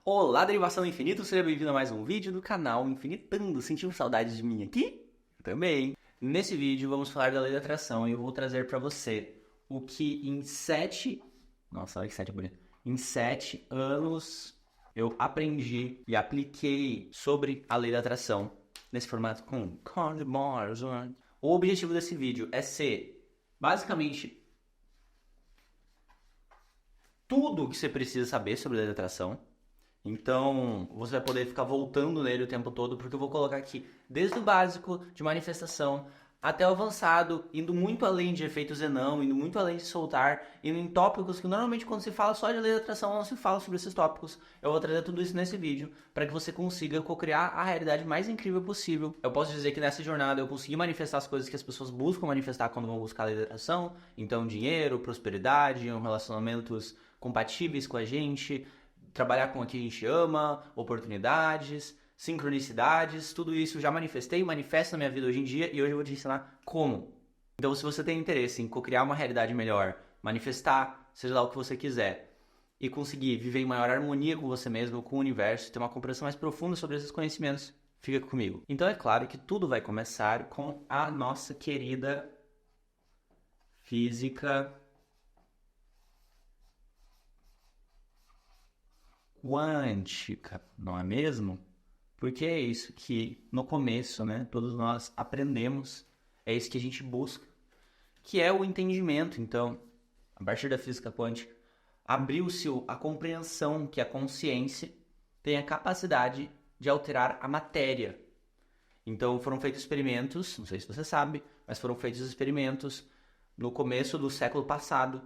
Olá, derivação do infinito, seja bem-vindo a mais um vídeo do canal Infinitando. Sentiu saudade de mim aqui? Eu também. Nesse vídeo vamos falar da lei da atração e eu vou trazer para você o que em 7... Nossa, olha que 7 é bonito. Em 7 anos eu aprendi e apliquei sobre a lei da atração nesse formato com Carl Mars. O objetivo desse vídeo é ser basicamente tudo o que você precisa saber sobre a lei da atração. Então, você vai poder ficar voltando nele o tempo todo, porque eu vou colocar aqui desde o básico de manifestação até o avançado, indo muito além de efeitos Zenão, indo muito além de soltar, indo em tópicos que normalmente quando se fala só de lei da atração não se fala sobre esses tópicos. Eu vou trazer tudo isso nesse vídeo para que você consiga co-criar a realidade mais incrível possível. Eu posso dizer que nessa jornada eu consegui manifestar as coisas que as pessoas buscam manifestar quando vão buscar a lei da atração. Então, dinheiro, prosperidade, relacionamentos compatíveis com a gente, trabalhar com o que a gente ama, oportunidades, sincronicidades, tudo isso eu já manifestei, manifesto na minha vida hoje em dia e hoje eu vou te ensinar como. Então, se você tem interesse em criar uma realidade melhor, manifestar, seja lá o que você quiser, e conseguir viver em maior harmonia com você mesmo, com o universo, ter uma compreensão mais profunda sobre esses conhecimentos, fica comigo. Então, é claro que tudo vai começar com a nossa querida física quântica, não é mesmo? Porque é isso que no começo, né, todos nós aprendemos, é isso que a gente busca, que é o entendimento. Então, a partir da física quântica, abriu-se a compreensão que a consciência tem a capacidade de alterar a matéria. Então, foram feitos experimentos, não sei se você sabe, mas foram feitos experimentos no começo do século passado,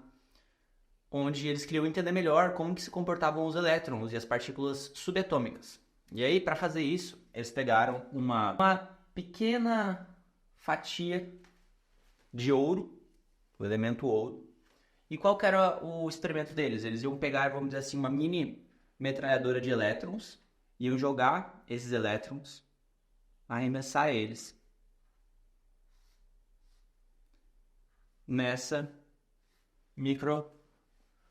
onde eles queriam entender melhor como que se comportavam os elétrons e as partículas subatômicas. E aí, para fazer isso, eles pegaram uma pequena fatia de ouro, o elemento ouro. E qual que era o experimento deles? Eles iam pegar, vamos dizer assim, uma mini metralhadora de elétrons, iam jogar esses elétrons, arremessar eles nessa micro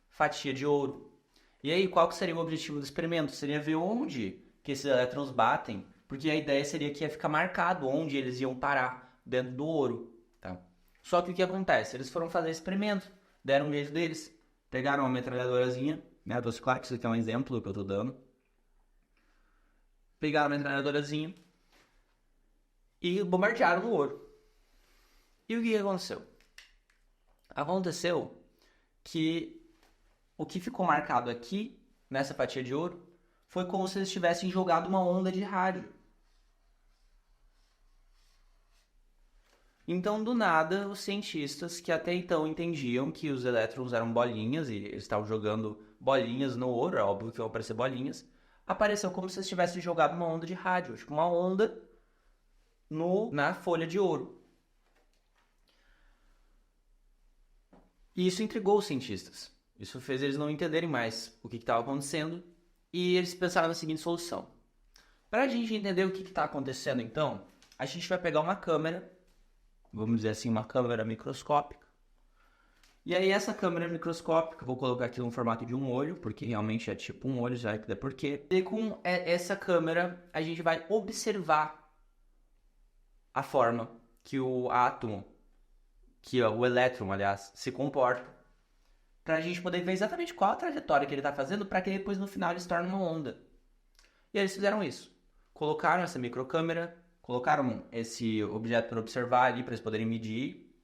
fatia de ouro. E aí, qual que seria o objetivo do experimento? Seria ver onde que esses elétrons batem, porque a ideia seria que ia ficar marcado onde eles iam parar dentro do ouro. Tá? Só que o que acontece? Eles foram fazer experimento, deram um jeito deles, pegaram uma metralhadorazinha, né? Claro que isso aqui é um exemplo que eu estou dando. Pegaram a metralhadorazinha e bombardearam no ouro. E o que aconteceu? Aconteceu que o que ficou marcado aqui, nessa fatia de ouro, foi como se eles tivessem jogado uma onda de rádio. Então, do nada, os cientistas que até então entendiam que os elétrons eram bolinhas e eles estavam jogando bolinhas no ouro, é óbvio que vão aparecer bolinhas, apareceu como se eles tivessem jogado uma onda de rádio, tipo uma onda na folha de ouro. E isso intrigou os cientistas. Isso fez eles não entenderem mais o que estava acontecendo e eles pensaram na seguinte solução. Para a gente entender o que está acontecendo, então, a gente vai pegar uma câmera, vamos dizer assim, uma câmera microscópica. E aí essa câmera microscópica, vou colocar aqui no formato de um olho, porque realmente é tipo um olho, já que dá porquê. E com essa câmera, a gente vai observar a forma que o átomo, que o elétron, aliás, se comporta, para a gente poder ver exatamente qual a trajetória que ele está fazendo, para que depois no final ele se torne uma onda. E eles fizeram isso. Colocaram essa microcâmera, colocaram esse objeto para observar ali, para eles poderem medir,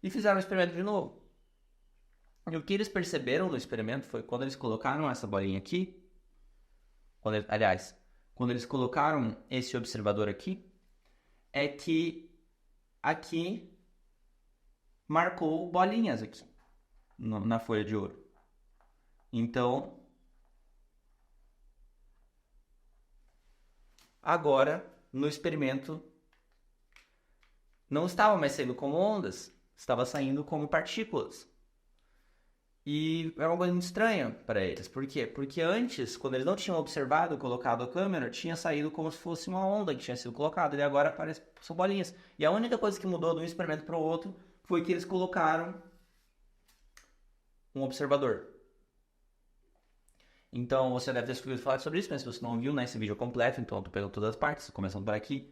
e fizeram o experimento de novo. E o que eles perceberam no experimento foi quando eles colocaram essa bolinha aqui, quando eles colocaram esse observador aqui, é que aqui marcou bolinhas aqui na folha de ouro. Então, agora, no experimento, não estava mais saindo como ondas, estava saindo como partículas. E é uma coisa muito estranha para eles. Por quê? Porque antes, quando eles não tinham observado, colocado a câmera, tinha saído como se fosse uma onda que tinha sido colocada. E agora parece são bolinhas. E a única coisa que mudou de um experimento para o outro foi que eles colocaram um observador. Então, você deve ter escutado falar sobre isso, mas se você não viu, né, esse vídeo é completo, então eu tô pegando todas as partes, começando por aqui.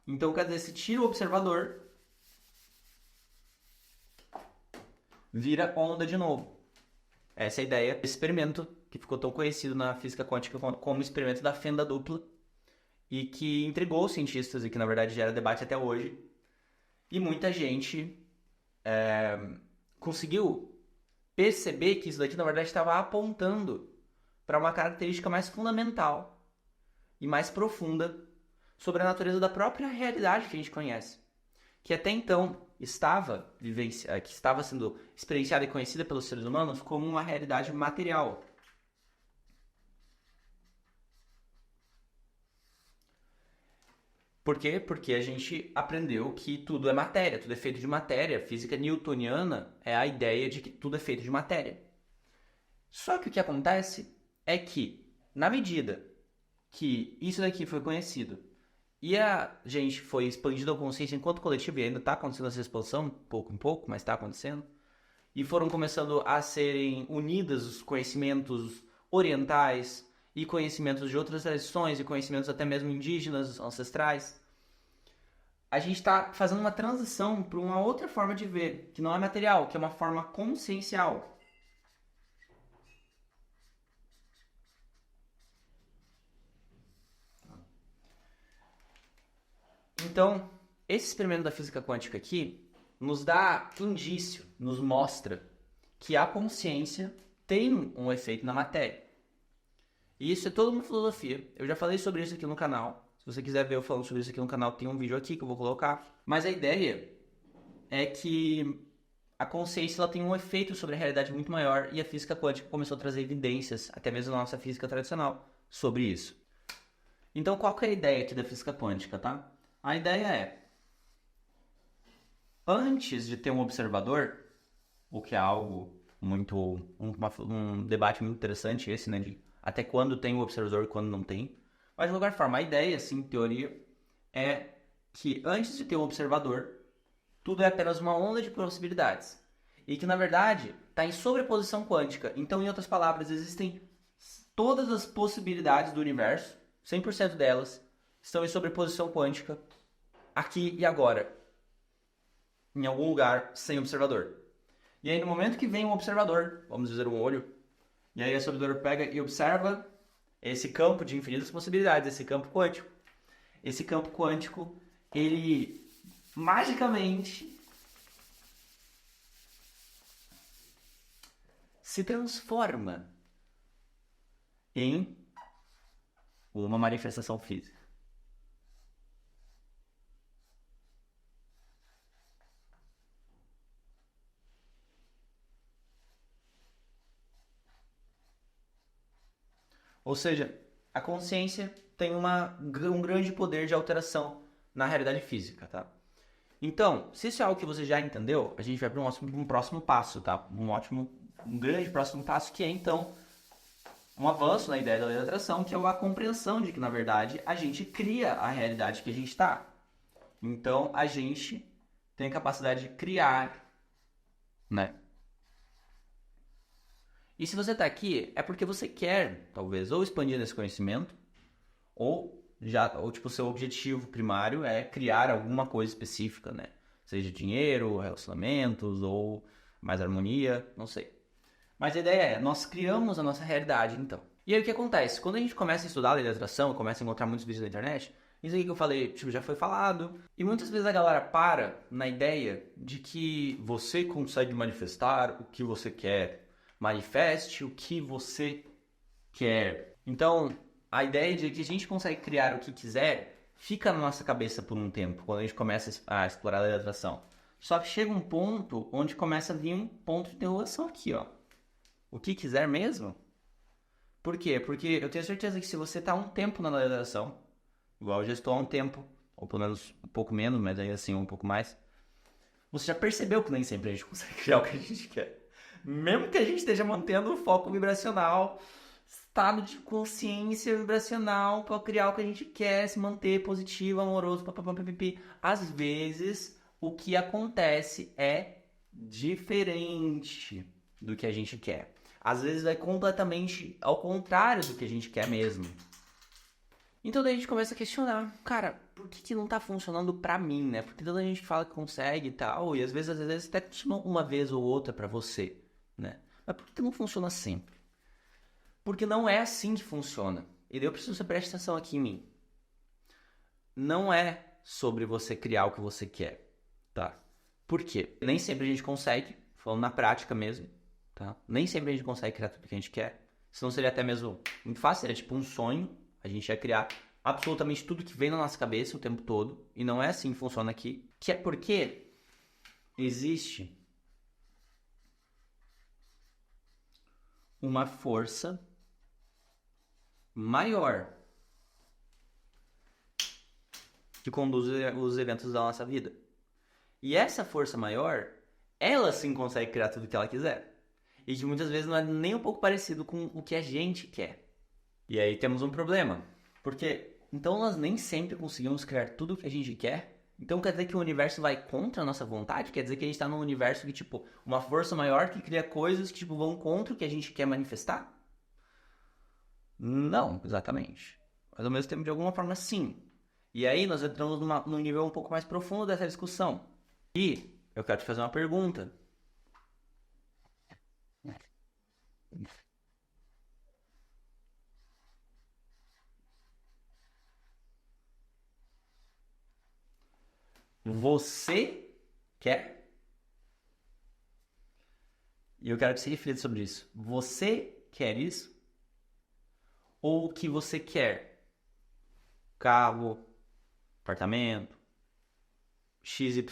Então, quer dizer, se tira o observador, vira onda de novo. Essa é a ideia desse experimento que ficou tão conhecido na física quântica como o experimento da fenda dupla e que intrigou os cientistas e que, na verdade, gera debate até hoje. E muita gente conseguiu perceber que isso daqui, na verdade, estava apontando para uma característica mais fundamental e mais profunda sobre a natureza da própria realidade que a gente conhece, que até então que estava sendo experienciada e conhecida pelos seres humanos como uma realidade material. Por quê? Porque a gente aprendeu que tudo é matéria, tudo é feito de matéria. A física newtoniana é a ideia de que tudo é feito de matéria. Só que o que acontece é que, na medida que isso daqui foi conhecido e a gente foi expandindo a consciência enquanto coletivo, e ainda está acontecendo essa expansão, pouco em pouco, mas está acontecendo, e foram começando a serem unidas os conhecimentos orientais e conhecimentos de outras tradições e conhecimentos até mesmo indígenas, ancestrais, a gente está fazendo uma transição para uma outra forma de ver, que não é material, que é uma forma consciencial. Então, esse experimento da física quântica aqui nos dá indício, nos mostra que a consciência tem um efeito na matéria. E isso é toda uma filosofia. Eu já falei sobre isso aqui no canal. Se você quiser ver eu falando sobre isso aqui no canal, tem um vídeo aqui que eu vou colocar. Mas a ideia é que a consciência ela tem um efeito sobre a realidade muito maior e a física quântica começou a trazer evidências, até mesmo na nossa física tradicional, sobre isso. Então, qual que é a ideia aqui da física quântica, tá? A ideia é, antes de ter um observador, o que é algo muito, um debate muito interessante esse, né, de até quando tem o observador e quando não tem. Mas de qualquer forma, a ideia, assim, em teoria, é que antes de ter um observador, tudo é apenas uma onda de possibilidades. E que, na verdade, está em sobreposição quântica. Então, em outras palavras, existem todas as possibilidades do universo, 100% delas, estão em sobreposição quântica, aqui e agora, em algum lugar sem observador. E aí, no momento que vem um observador, vamos dizer um olho, e aí o observador pega e observa esse campo de infinitas possibilidades, esse campo quântico. Esse campo quântico, ele magicamente se transforma em uma manifestação física. Ou seja, a consciência tem um grande poder de alteração na realidade física, tá? Então, se isso é algo que você já entendeu, a gente vai para um próximo passo, tá? Um grande próximo passo que é, então, um avanço na ideia da lei da atração, que é a compreensão de que, na verdade, a gente cria a realidade que a gente está. Então, a gente tem a capacidade de criar, né? E se você está aqui, é porque você quer, talvez, ou expandir esse conhecimento, ou tipo, seu objetivo primário é criar alguma coisa específica, né? Seja dinheiro, relacionamentos, ou mais harmonia, não sei. Mas a ideia é, nós criamos a nossa realidade, então. E aí o que acontece? Quando a gente começa a estudar a lei da atração, começa a encontrar muitos vídeos na internet, isso aqui que eu falei, tipo, já foi falado. E muitas vezes a galera para na ideia de que você consegue manifestar o que você quer. Manifeste o que você quer. Então, a ideia de que a gente consegue criar o que quiser fica na nossa cabeça por um tempo, quando a gente começa a explorar a lei da atração. Só que chega um ponto onde começa a vir um ponto de interrogação aqui, ó. O que quiser mesmo? Por quê? Porque eu tenho certeza que se você está um tempo na lei da atração, igual eu já estou há um tempo, ou pelo menos um pouco menos, mas aí assim um pouco mais, você já percebeu que nem sempre a gente consegue criar o que a gente quer. Mesmo que a gente esteja mantendo o foco vibracional, estado de consciência vibracional para criar o que a gente quer, se manter positivo, amoroso, papapá. Às vezes, o que acontece é diferente do que a gente quer. às vezes vai completamente ao contrário do que a gente quer mesmo. Então daí a gente começa a questionar, cara, por que não tá funcionando pra mim, né? Porque toda gente fala que consegue e tal, e às vezes até funciona uma vez ou outra pra você, né? Mas por que não funciona sempre? Porque não é assim que funciona. E daí eu preciso que você preste atenção aqui em mim. Não é sobre você criar o que você quer, tá? Por quê? Nem sempre a gente consegue, falando na prática mesmo, tá? Nem sempre a gente consegue criar tudo que a gente quer. Senão seria até mesmo muito fácil, seria tipo um sonho. A gente ia criar absolutamente tudo que vem na nossa cabeça o tempo todo. E não é assim que funciona aqui. Que é porque existe uma força maior que conduz os eventos da nossa vida. E essa força maior, ela sim consegue criar tudo que ela quiser. E que muitas vezes não é nem um pouco parecido com o que a gente quer. E aí temos um problema. Porque então nós nem sempre conseguimos criar tudo o que a gente quer. Então quer dizer que o universo vai contra a nossa vontade? Quer dizer que a gente está num universo que, tipo, uma força maior que cria coisas que, tipo, vão contra o que a gente quer manifestar? Não, exatamente. Mas ao mesmo tempo, de alguma forma, sim. E aí nós entramos num nível um pouco mais profundo dessa discussão. E eu quero te fazer uma pergunta. Você quer? E eu quero que você reflita sobre isso. Você quer isso? Ou o que você quer? Carro, apartamento, XYZ,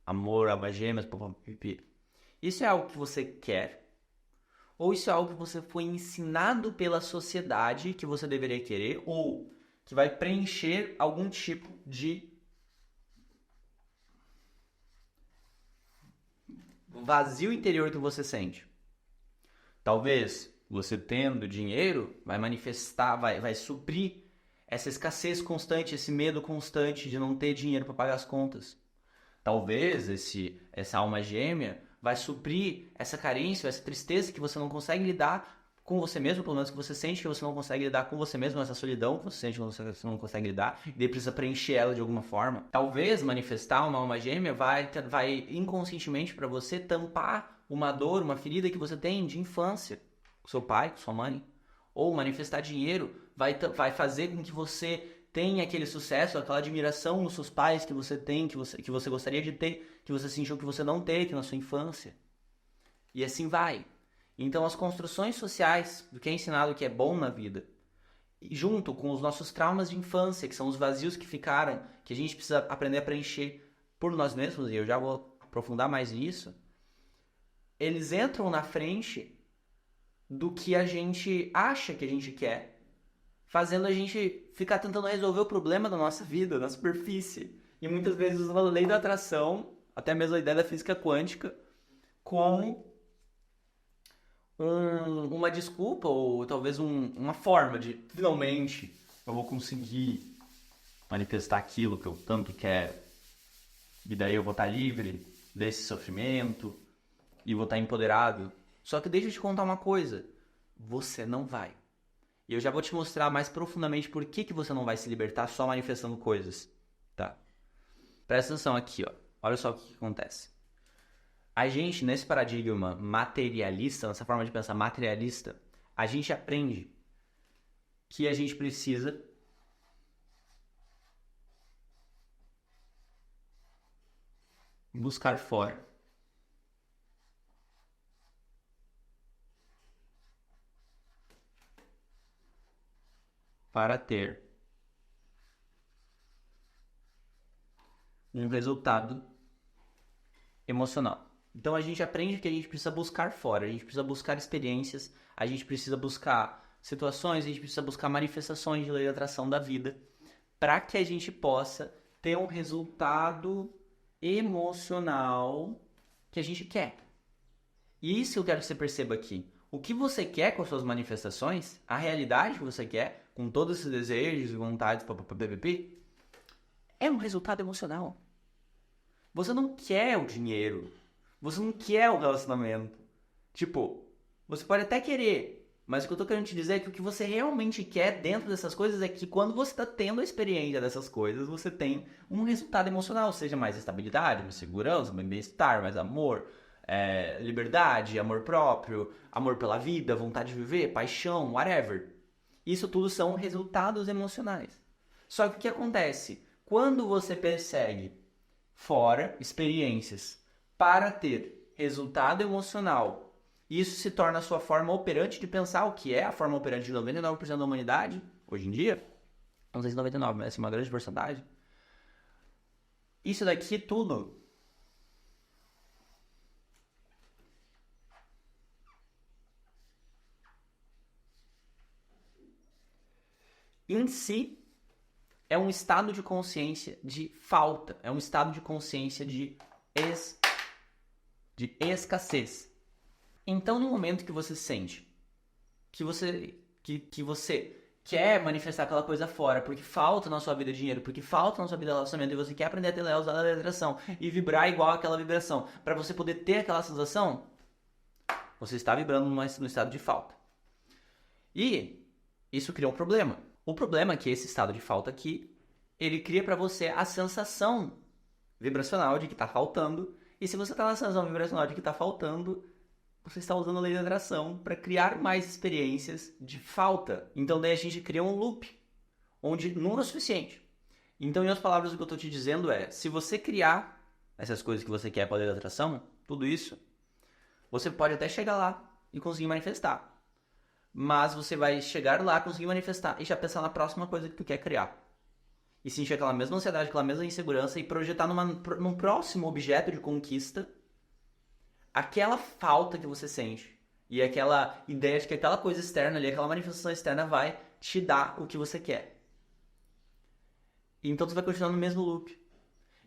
amor, almas gêmeas, pipi. Isso é algo que você quer? Ou isso é algo que você foi ensinado pela sociedade que você deveria querer? Ou que vai preencher algum tipo de vazio interior que você sente? Talvez você tendo dinheiro vai manifestar, vai suprir essa escassez constante, esse medo constante de não ter dinheiro para pagar as contas. Talvez essa alma gêmea vai suprir essa carência, essa tristeza que você não consegue lidar com você mesmo, pelo menos que você sente que você não consegue lidar com você mesmo, essa solidão que você sente que você não consegue lidar, e daí precisa preencher ela de alguma forma. Talvez manifestar uma alma gêmea vai inconscientemente para você tampar uma dor, uma ferida que você tem de infância, com seu pai, com sua mãe. Ou manifestar dinheiro vai fazer com que você tenha aquele sucesso, aquela admiração nos seus pais que você tem, que você gostaria de ter, que você sentiu que você não teve na sua infância. E assim vai. Então as construções sociais do que é ensinado que é bom na vida, junto com os nossos traumas de infância, que são os vazios que ficaram, que a gente precisa aprender a preencher por nós mesmos, e eu já vou aprofundar mais nisso, eles entram na frente do que a gente acha que a gente quer, fazendo a gente ficar tentando resolver o problema da nossa vida na superfície. E muitas vezes usando a lei da atração, até mesmo a ideia da física quântica, como uma desculpa ou talvez uma forma de finalmente eu vou conseguir manifestar aquilo que eu tanto quero. E daí eu vou estar livre desse sofrimento e vou estar empoderado. Só que deixa eu te contar uma coisa. Você não vai. E eu já vou te mostrar mais profundamente por que você não vai se libertar só manifestando coisas, tá? Presta atenção aqui, ó. Olha só o que acontece. A gente, nesse paradigma materialista, nessa forma de pensar materialista, a gente aprende que a gente precisa buscar fora. Para ter um resultado emocional. Então a gente aprende que a gente precisa buscar fora, a gente precisa buscar experiências, a gente precisa buscar situações, a gente precisa buscar manifestações de lei da atração da vida, para que a gente possa ter um resultado emocional que a gente quer. E isso eu quero que você perceba aqui. O que você quer com as suas manifestações, a realidade que você quer, com todos esses desejos e vontades, é um resultado emocional. Você não quer o dinheiro. Você não quer o relacionamento. Tipo, Você pode até querer, mas o que eu tô querendo te dizer é que o que você realmente quer dentro dessas coisas é que quando você está tendo a experiência dessas coisas, você tem um resultado emocional, seja mais estabilidade, mais segurança, mais bem-estar, mais amor, liberdade, amor próprio, amor pela vida, vontade de viver, paixão, whatever. Isso tudo são resultados emocionais. Só que o que acontece? Quando você persegue fora experiências para ter resultado emocional, isso se torna a sua forma operante de pensar, o que é a forma operante de 99% da humanidade, hoje em dia. Não sei se 99%, mas é uma grande porcentagem. Isso daqui tudo em si é um estado de consciência de falta, é um estado de consciência de escassez. Então, no momento que você sente que você quer manifestar aquela coisa fora, porque falta na sua vida dinheiro, porque falta na sua vida relacionamento, e você quer aprender a usar a vibração e vibrar igual aquela vibração, para você poder ter aquela sensação, você está vibrando no estado de falta. E isso cria um problema. O problema é que esse estado de falta aqui, ele cria para você a sensação vibracional de que está faltando, e se você está na sensação vibracional de que está faltando, você está usando a lei da atração para criar mais experiências de falta. Então daí a gente cria um loop, onde nunca é o suficiente. Então, em outras palavras, o que eu estou te dizendo é, se você criar essas coisas que você quer para a lei da atração, tudo isso, você pode até chegar lá e conseguir manifestar. Mas você vai chegar lá, conseguir manifestar e já pensar na próxima coisa que tu quer criar. E sentir aquela mesma ansiedade, aquela mesma insegurança e projetar num próximo objeto de conquista aquela falta que você sente e aquela ideia de que aquela coisa externa ali, aquela manifestação externa vai te dar o que você quer. E então você vai continuar no mesmo loop.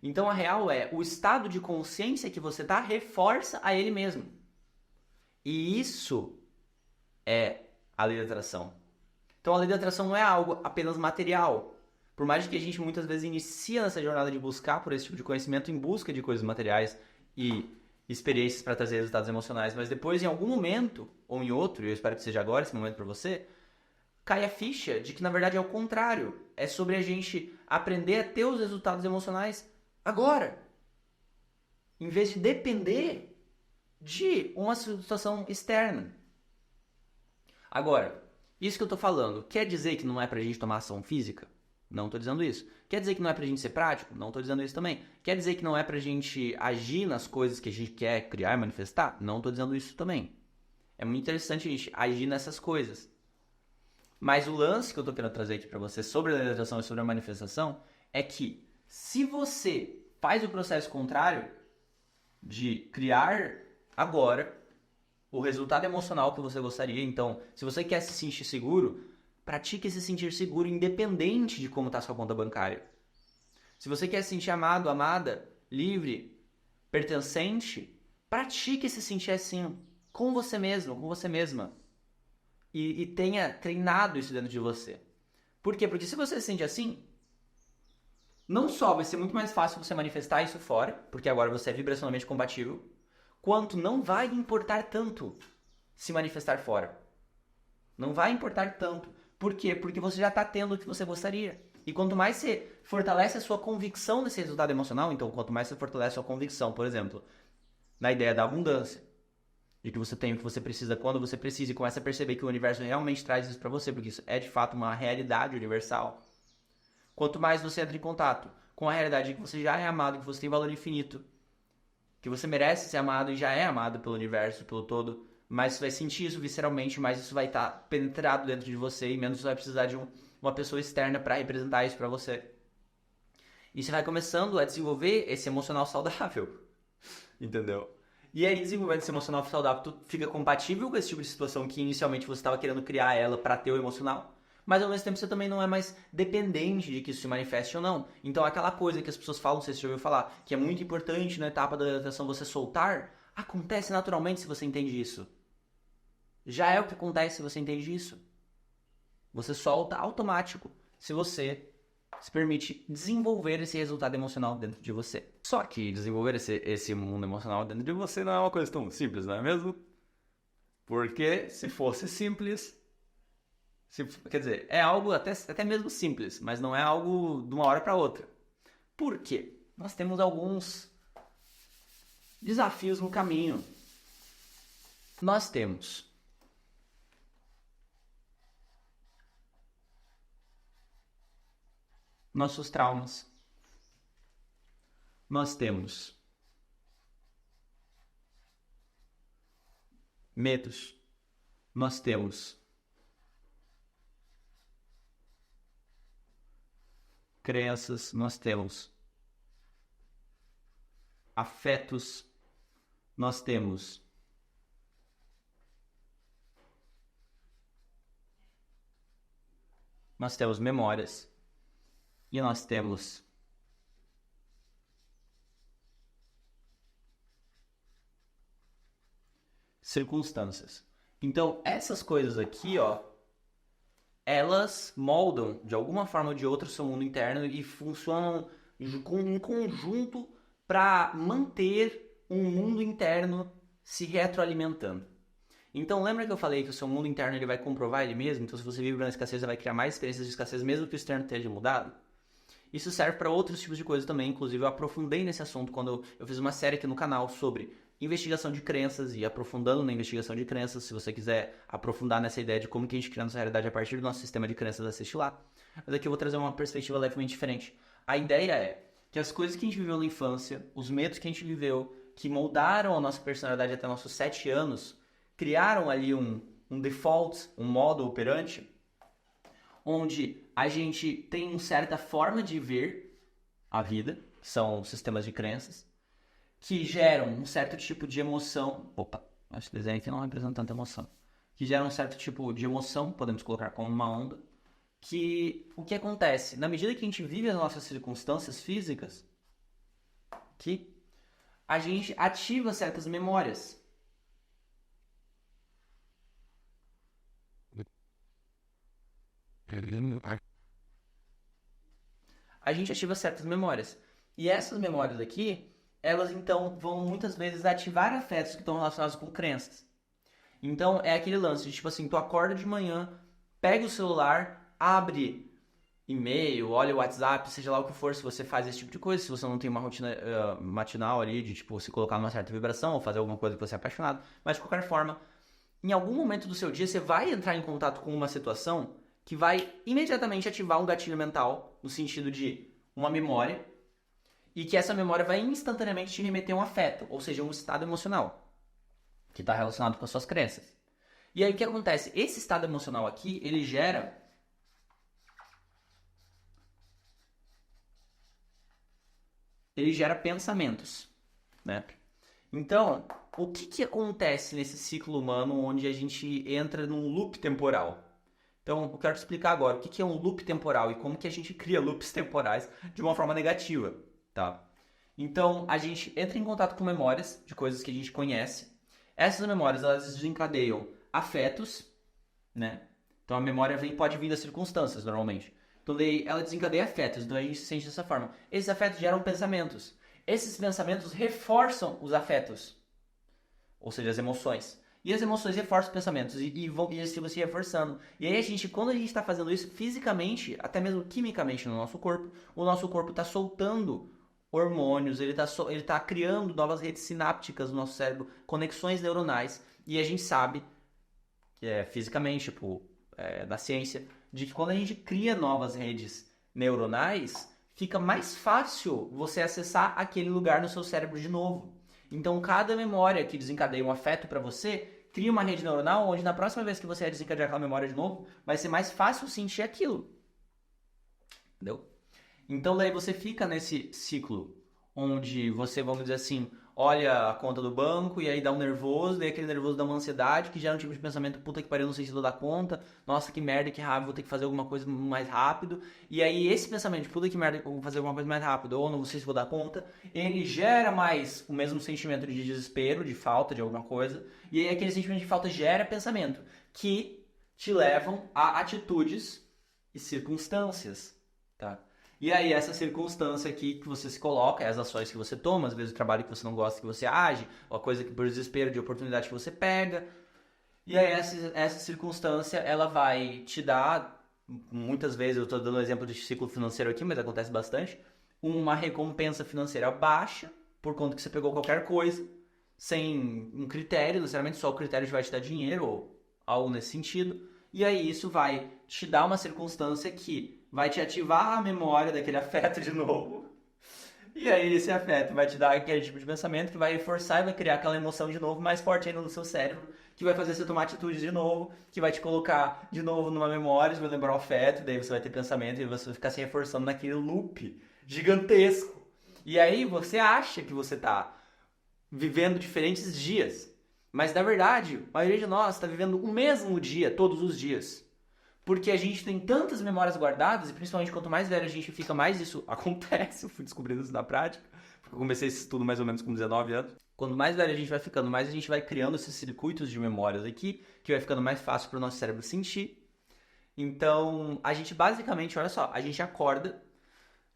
Então a real é, o estado de consciência que você tá reforça a ele mesmo. E isso é a lei da atração. Então a lei da atração não é algo apenas material. Por mais que a gente muitas vezes inicia nessa jornada de buscar por esse tipo de conhecimento em busca de coisas materiais e experiências para trazer resultados emocionais, mas depois em algum momento, ou em outro, e eu espero que seja agora esse momento para você, cai a ficha de que na verdade é o contrário. É sobre a gente aprender a ter os resultados emocionais agora. Em vez de depender de uma situação externa. Agora, isso que eu tô falando, quer dizer que não é pra gente tomar ação física? Não tô dizendo isso. Quer dizer que não é pra gente ser prático? Não tô dizendo isso também. Quer dizer que não é pra gente agir nas coisas que a gente quer criar e manifestar? Não tô dizendo isso também. É muito interessante a gente agir nessas coisas. Mas o lance que eu tô querendo trazer aqui pra você sobre a meditação e sobre a manifestação é que se você faz o processo contrário de criar agora o resultado emocional que você gostaria, então, se você quer se sentir seguro, pratique se sentir seguro independente de como está sua conta bancária. Se você quer se sentir amado, amada, livre, pertencente, pratique se sentir assim, com você mesmo, com você mesma. E tenha treinado isso dentro de você. Por quê? Porque se você se sente assim, não só vai ser muito mais fácil você manifestar isso fora, porque agora você é vibracionalmente compatível, quanto não vai importar tanto se manifestar fora. Não vai importar tanto. Por quê? Porque você já está tendo o que você gostaria. E quanto mais você fortalece a sua convicção nesse resultado emocional, então quanto mais você fortalece a sua convicção, por exemplo, na ideia da abundância, de que você tem o que você precisa quando você precisa e começa a perceber que o universo realmente traz isso para você, porque isso é de fato uma realidade universal. Quanto mais você entra em contato com a realidade de que você já é amado, que você tem valor infinito, que você merece ser amado e já é amado pelo universo, pelo todo, mais você vai sentir isso visceralmente, mais isso vai estar penetrado dentro de você e menos você vai precisar de uma pessoa externa para representar isso para você. E você vai começando a desenvolver esse emocional saudável, entendeu? E aí, desenvolvendo esse emocional saudável, tu fica compatível com esse tipo de situação que inicialmente você estava querendo criar ela para ter o emocional, mas ao mesmo tempo você também não é mais dependente de que isso se manifeste ou não. Então aquela coisa que as pessoas falam, não sei se você já ouviu falar, que é muito importante na etapa da atração você soltar, acontece naturalmente se você entende isso. Já é o que acontece se você entende isso. Você solta automático se você se permite desenvolver esse resultado emocional dentro de você. Só que desenvolver esse mundo emocional dentro de você não é uma coisa tão simples, não é mesmo? Porque se fosse simples, quer dizer, é algo até mesmo simples, mas não é algo de uma hora para outra. Por quê? Nós temos alguns desafios no caminho. Nós temos nossos traumas. Nós temos medos. Nós temos crenças. Nós temos afetos. Nós temos memórias. E nós temos circunstâncias. Então, essas coisas aqui, ó, elas moldam, de alguma forma ou de outra, o seu mundo interno e funcionam em conjunto para manter um mundo interno se retroalimentando. Então, lembra que eu falei que o seu mundo interno ele vai comprovar ele mesmo? Então, se você vive na escassez, você vai criar mais experiências de escassez, mesmo que o externo esteja mudado? Isso serve para outros tipos de coisas também. Inclusive, eu aprofundei nesse assunto quando eu fiz uma série aqui no canal sobre investigação de crenças e aprofundando na investigação de crenças. Se você quiser aprofundar nessa ideia de como que a gente cria nossa realidade a partir do nosso sistema de crenças, assiste lá. Mas aqui eu vou trazer uma perspectiva levemente diferente. A ideia é que as coisas que a gente viveu na infância, os medos que a gente viveu, que moldaram a nossa personalidade até nossos 7 anos, criaram ali um default, um modo operante, onde a gente tem uma certa forma de ver a vida, que são sistemas de crenças, que geram um certo tipo de emoção. Opa, esse desenho aqui não representa tanta emoção. Que geram um certo tipo de emoção, podemos colocar como uma onda, que o que acontece? Na medida que a gente vive as nossas circunstâncias físicas, que a gente ativa certas memórias. A gente ativa certas memórias. E essas memórias aqui, elas então vão muitas vezes ativar afetos que estão relacionados com crenças. Então é aquele lance de tipo assim, tu acorda de manhã, pega o celular, abre e-mail, olha o WhatsApp, seja lá o que for, se você faz esse tipo de coisa, se você não tem uma rotina matinal ali de tipo se colocar numa certa vibração ou fazer alguma coisa que você é apaixonado, mas de qualquer forma, em algum momento do seu dia você vai entrar em contato com uma situação que vai imediatamente ativar um gatilho mental, no sentido de uma memória, e que essa memória vai instantaneamente te remeter a um afeto, ou seja, um estado emocional, que está relacionado com as suas crenças. E aí o que acontece? Esse estado emocional aqui, ele gera pensamentos, né? Então, o que acontece nesse ciclo humano onde a gente entra num loop temporal? Então, eu quero te explicar agora o que é um loop temporal e como que a gente cria loops temporais de uma forma negativa, tá? Então, a gente entra em contato com memórias de coisas que a gente conhece. Essas memórias, elas desencadeiam afetos, né? Então, a memória pode vir das circunstâncias, normalmente. Então, daí, ela desencadeia afetos, então a gente se sente dessa forma. Esses afetos geram pensamentos. Esses pensamentos reforçam os afetos, ou seja, as emoções. E as emoções reforçam os pensamentos e eles ficam se reforçando. E aí quando a gente está fazendo isso fisicamente, até mesmo quimicamente no nosso corpo, o nosso corpo está soltando hormônios, ele tá criando novas redes sinápticas no nosso cérebro, conexões neuronais. E a gente sabe, que é fisicamente, tipo, da ciência, de que quando a gente cria novas redes neuronais, fica mais fácil você acessar aquele lugar no seu cérebro de novo. Então, cada memória que desencadeia um afeto para você, cria uma rede neuronal onde na próxima vez que você desencadear aquela memória de novo, vai ser mais fácil sentir aquilo. Entendeu? Então, daí você fica nesse ciclo onde você, vamos dizer assim, olha a conta do banco e aí dá um nervoso, daí aquele nervoso dá uma ansiedade que gera um tipo de pensamento, puta que pariu, não sei se vou dar conta, nossa que merda, que raiva, vou ter que fazer alguma coisa mais rápido. E aí esse pensamento, puta que merda, vou fazer alguma coisa mais rápido, ou não sei se vou dar conta, ele gera mais o mesmo sentimento de desespero, de falta de alguma coisa, e aí aquele sentimento de falta gera pensamento, que te levam a atitudes e circunstâncias, tá? E aí essa circunstância aqui que você se coloca, as ações que você toma, às vezes o trabalho que você não gosta que você age, ou a coisa que por desespero de oportunidade que você pega, E aí essa circunstância, ela vai te dar, muitas vezes, eu estou dando um exemplo de ciclo financeiro aqui, mas acontece bastante, uma recompensa financeira baixa, por conta que você pegou qualquer coisa, sem um critério, necessariamente só o critério vai te dar dinheiro, ou algo nesse sentido. E aí isso vai te dar uma circunstância que vai te ativar a memória daquele afeto de novo. E aí esse afeto vai te dar aquele tipo de pensamento que vai reforçar e vai criar aquela emoção de novo mais forte ainda no seu cérebro, que vai fazer você tomar atitude de novo, que vai te colocar de novo numa memória, você vai lembrar o afeto, daí você vai ter pensamento e você vai ficar se reforçando naquele loop gigantesco. E aí você acha que você está vivendo diferentes dias, mas na verdade, a maioria de nós está vivendo o mesmo dia todos os dias. Porque a gente tem tantas memórias guardadas, e principalmente quanto mais velho a gente fica, mais isso acontece. Eu fui descobrindo isso na prática, porque eu comecei esse estudo mais ou menos com 19 anos. Quanto mais velho a gente vai ficando, mais a gente vai criando esses circuitos de memórias aqui, que vai ficando mais fácil para o nosso cérebro sentir. Então, a gente basicamente, olha só, a gente acorda,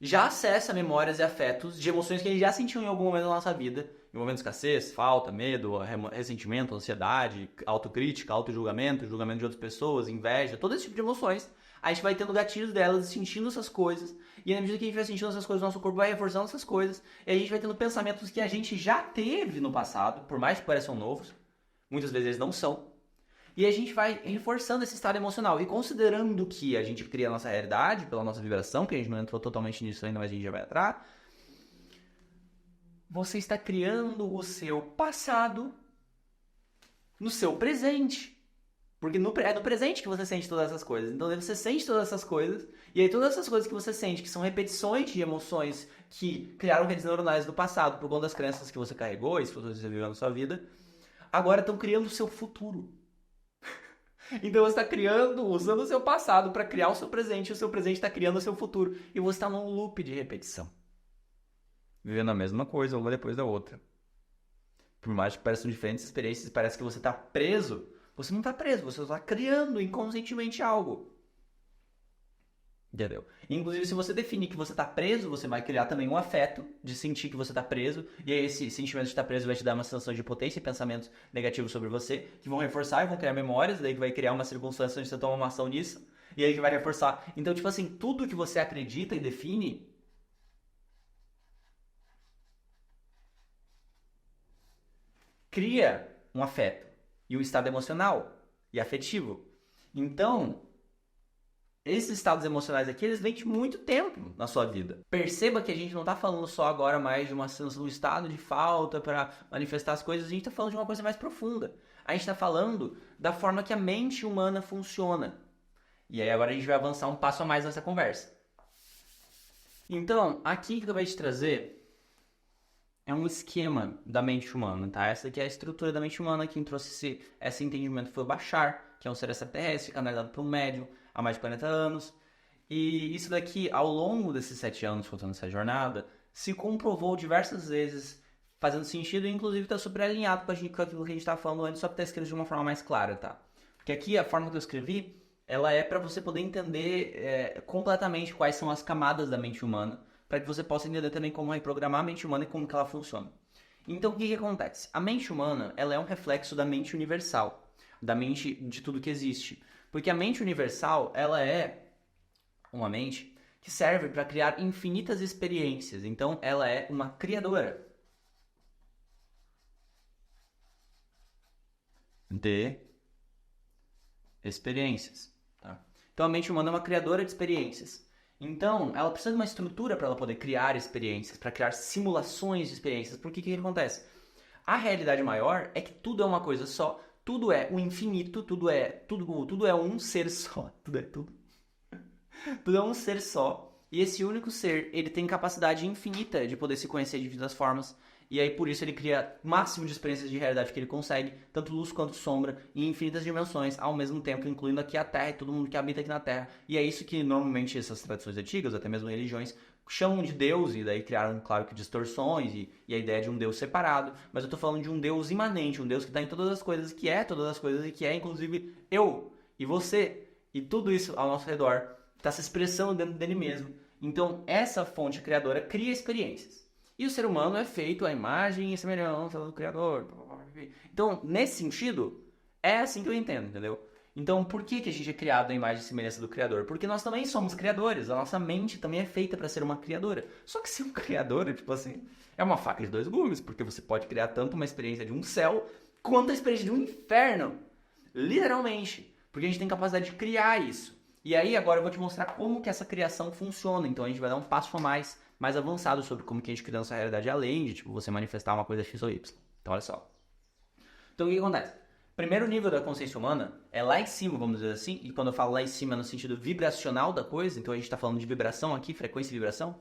já acessa memórias e afetos de emoções que a gente já sentiu em algum momento da nossa vida, em momentos de escassez, falta, medo, ressentimento, ansiedade, autocrítica, autojulgamento, julgamento de outras pessoas, inveja, todo esse tipo de emoções. A gente vai tendo gatilhos delas e sentindo essas coisas. E na medida que a gente vai sentindo essas coisas, nosso corpo vai reforçando essas coisas. E a gente vai tendo pensamentos que a gente já teve no passado, por mais que pareçam novos. Muitas vezes eles não são. E a gente vai reforçando esse estado emocional. E considerando que a gente cria a nossa realidade pela nossa vibração, que a gente não entrou totalmente nisso ainda, mas a gente já vai entrar, você está criando o seu passado no seu presente. Porque é no presente que você sente todas essas coisas. Então você sente todas essas coisas. E aí todas essas coisas que você sente, que são repetições de emoções que criaram redes neuronais do passado por conta das crenças que você carregou, isso que você viveu na sua vida, agora estão criando o seu futuro. Então você está criando, usando o seu passado para criar o seu presente, e o seu presente está criando o seu futuro. E você está num loop de repetição. Vivendo a mesma coisa, uma depois da outra. Por mais que pareçam diferentes experiências, parece que você está preso. Você não está preso, você está criando inconscientemente algo. Entendeu? Inclusive, se você definir que você está preso, você vai criar também um afeto de sentir que você está preso. E aí esse sentimento de estar preso vai te dar uma sensação de potência e pensamentos negativos sobre você, que vão reforçar e vão criar memórias, daí que vai criar uma circunstância onde você toma uma ação nisso, e aí que vai reforçar. Então, tipo assim, tudo que você acredita e define cria um afeto e um estado emocional e afetivo. Então, esses estados emocionais aqui, eles vêm de muito tempo na sua vida. Perceba que a gente não está falando só agora mais de uma sensação do estado de falta para manifestar as coisas, a gente está falando de uma coisa mais profunda. A gente está falando da forma que a mente humana funciona. E aí agora a gente vai avançar um passo a mais nessa conversa. Então, aqui que eu vou te trazer é um esquema da mente humana, tá? Essa aqui é a estrutura da mente humana. Quem trouxe esse entendimento foi o Bashar, que é um ser extraterrestre, canalizado por um médium há mais de 40 anos. E isso daqui, ao longo desses 7 anos contando essa jornada, se comprovou diversas vezes, fazendo sentido e inclusive está super alinhado com aquilo que a gente estava falando antes, só que está escrito de uma forma mais clara, tá? Porque aqui a forma que eu escrevi, ela é para você poder entender completamente quais são as camadas da mente humana, para que você possa entender também como reprogramar a mente humana e como que ela funciona. Então, o que acontece? A mente humana, ela é um reflexo da mente universal, da mente de tudo que existe. Porque a mente universal, ela é uma mente que serve para criar infinitas experiências. Então, ela é uma criadora de experiências. Tá? Então, a mente humana é uma criadora de experiências. Então, ela precisa de uma estrutura para ela poder criar experiências, para criar simulações de experiências. Porque o que acontece? A realidade maior é que tudo é uma coisa só, tudo é o infinito, tudo é um ser só, tudo é um ser só. E esse único ser, ele tem capacidade infinita de poder se conhecer de infinitas formas. E aí, por isso, ele cria o máximo de experiências de realidade que ele consegue, tanto luz quanto sombra, em infinitas dimensões, ao mesmo tempo, incluindo aqui a Terra e todo mundo que habita aqui na Terra. E é isso que, normalmente, essas tradições antigas, até mesmo religiões, chamam de Deus, e daí criaram, claro, que distorções e a ideia de um Deus separado. Mas eu tô falando de um Deus imanente, um Deus que está em todas as coisas, que é todas as coisas, e que é, inclusive, eu e você, e tudo isso ao nosso redor, está se expressando dentro dele mesmo. Então, essa fonte criadora cria experiências. E o ser humano é feito à imagem e semelhança do Criador. Então, nesse sentido, É assim que eu entendo, entendeu? Então, por que que a gente é criado à imagem e semelhança do Criador? Porque nós também somos criadores, a nossa mente também é feita para ser uma criadora. Só que ser um criador, tipo assim, é uma faca de dois gumes, porque você pode criar tanto uma experiência de um céu quanto a experiência de um inferno. Literalmente. Porque a gente tem capacidade de criar isso. E aí, agora eu vou te mostrar como que essa criação funciona. Então, a gente vai dar um passo a mais avançado sobre como que a gente cria nossa realidade, além de, tipo, você manifestar uma coisa X ou Y. Então, olha só. Então, o que acontece? Primeiro nível da consciência humana é lá em cima, vamos dizer assim, e quando eu falo lá em cima é no sentido vibracional da coisa, então a gente está falando de vibração aqui, frequência e vibração.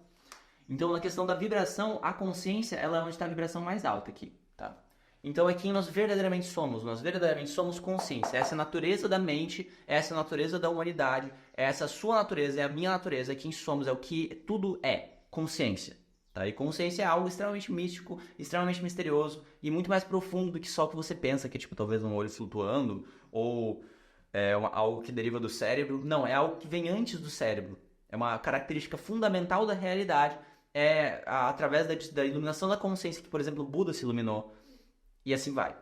Então, na questão da vibração, a consciência ela é onde está a vibração mais alta aqui, tá? Então é quem nós verdadeiramente somos. Nós verdadeiramente somos consciência. Essa é a natureza da mente, essa é a natureza da humanidade, essa é a sua natureza, é a minha natureza, é quem somos, é o que tudo é. Consciência. Tá? E consciência é algo extremamente místico, extremamente misterioso e muito mais profundo do que só o que você pensa, que é tipo talvez um olho flutuando ou algo que deriva do cérebro. Não, é algo que vem antes do cérebro. É uma característica fundamental da realidade. Através da iluminação da consciência que, por exemplo, o Buda se iluminou. E assim vai.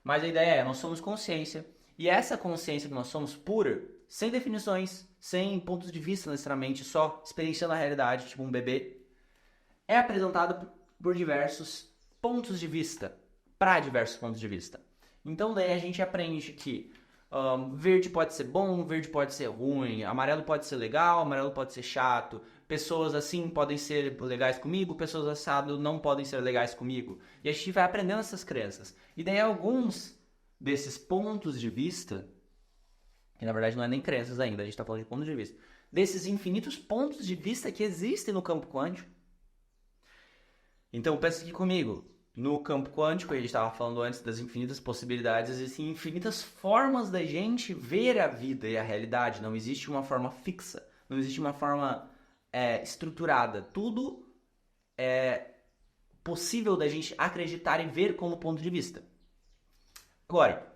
Mas a ideia é, nós somos consciência. E essa consciência que nós somos pura, sem definições, sem pontos de vista necessariamente, só experienciando a realidade, tipo um bebê, é apresentada por diversos pontos de vista, para diversos pontos de vista. Então daí a gente aprende que verde pode ser bom, verde pode ser ruim, amarelo pode ser legal, amarelo pode ser chato, pessoas assim podem ser legais comigo, pessoas assado não podem ser legais comigo. E a gente vai aprendendo essas crenças. E daí alguns desses pontos de vista, que na verdade não é nem crenças ainda, a gente está falando de pontos de vista, desses infinitos pontos de vista que existem no campo quântico. Então pensa aqui comigo, no campo quântico, a gente estava falando antes das infinitas possibilidades, existem infinitas formas da gente ver a vida e a realidade, não existe uma forma fixa, não existe uma forma estruturada, tudo é possível da gente acreditar e ver como ponto de vista. Agora,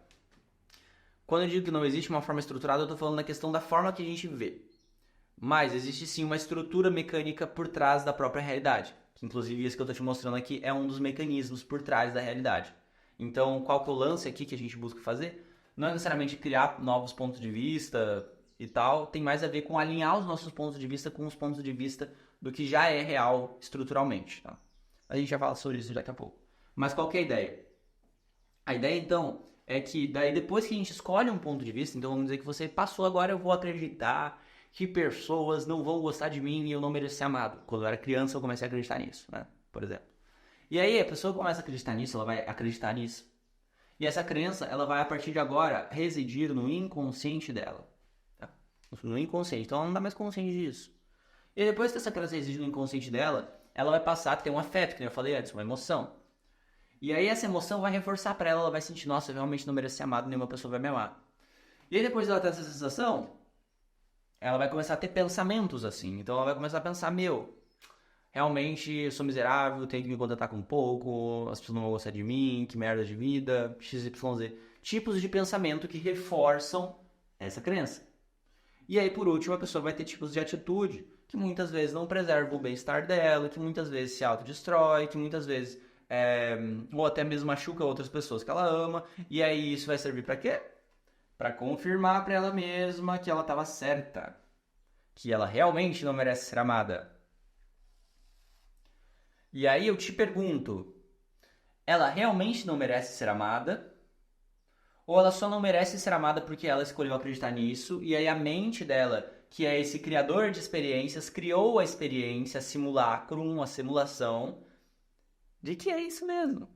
quando eu digo que não existe uma forma estruturada, eu estou falando da questão da forma que a gente vê. Mas existe sim uma estrutura mecânica por trás da própria realidade. Que, inclusive, isso que eu estou te mostrando aqui é um dos mecanismos por trás da realidade. Então, qual que é o lance aqui que a gente busca fazer? Não é necessariamente criar novos pontos de vista e tal, tem mais a ver com alinhar os nossos pontos de vista com os pontos de vista do que já é real estruturalmente. Tá? A gente já fala sobre isso daqui a pouco. Mas qual que é a ideia? A ideia, então, é que daí depois que a gente escolhe um ponto de vista, então vamos dizer que você passou agora, eu vou acreditar que pessoas não vão gostar de mim e eu não mereço ser amado. Quando eu era criança eu comecei a acreditar nisso, né? Por exemplo. E aí a pessoa começa a acreditar nisso, ela vai acreditar nisso. E essa crença, ela vai a partir de agora residir no inconsciente dela. Tá? No inconsciente. Então ela não dá mais consciente disso. E depois que essa crença reside no inconsciente dela, ela vai passar a ter um afeto, que eu falei antes, uma emoção. E aí essa emoção vai reforçar pra ela, ela vai sentir, nossa, eu realmente não mereço ser amado, nenhuma pessoa vai me amar. E aí depois dela ter essa sensação, ela vai começar a ter pensamentos assim. Então ela vai começar a pensar, realmente eu sou miserável, tenho que me contentar com pouco, as pessoas não vão gostar de mim, que merda de vida, XYZ. Tipos de pensamento que reforçam essa crença. E aí, por último, a pessoa vai ter tipos de atitude que muitas vezes não preservam o bem-estar dela, que muitas vezes se autodestrói, que muitas vezes ou até mesmo machuca outras pessoas que ela ama. E aí isso vai servir para quê? Para confirmar para ela mesma que ela estava certa, que ela realmente não merece ser amada. E aí eu te pergunto, ela realmente não merece ser amada? Ou ela só não merece ser amada porque ela escolheu acreditar nisso, e aí a mente dela, que é esse criador de experiências, criou a experiência, simulacro, a simulação, de que é isso mesmo.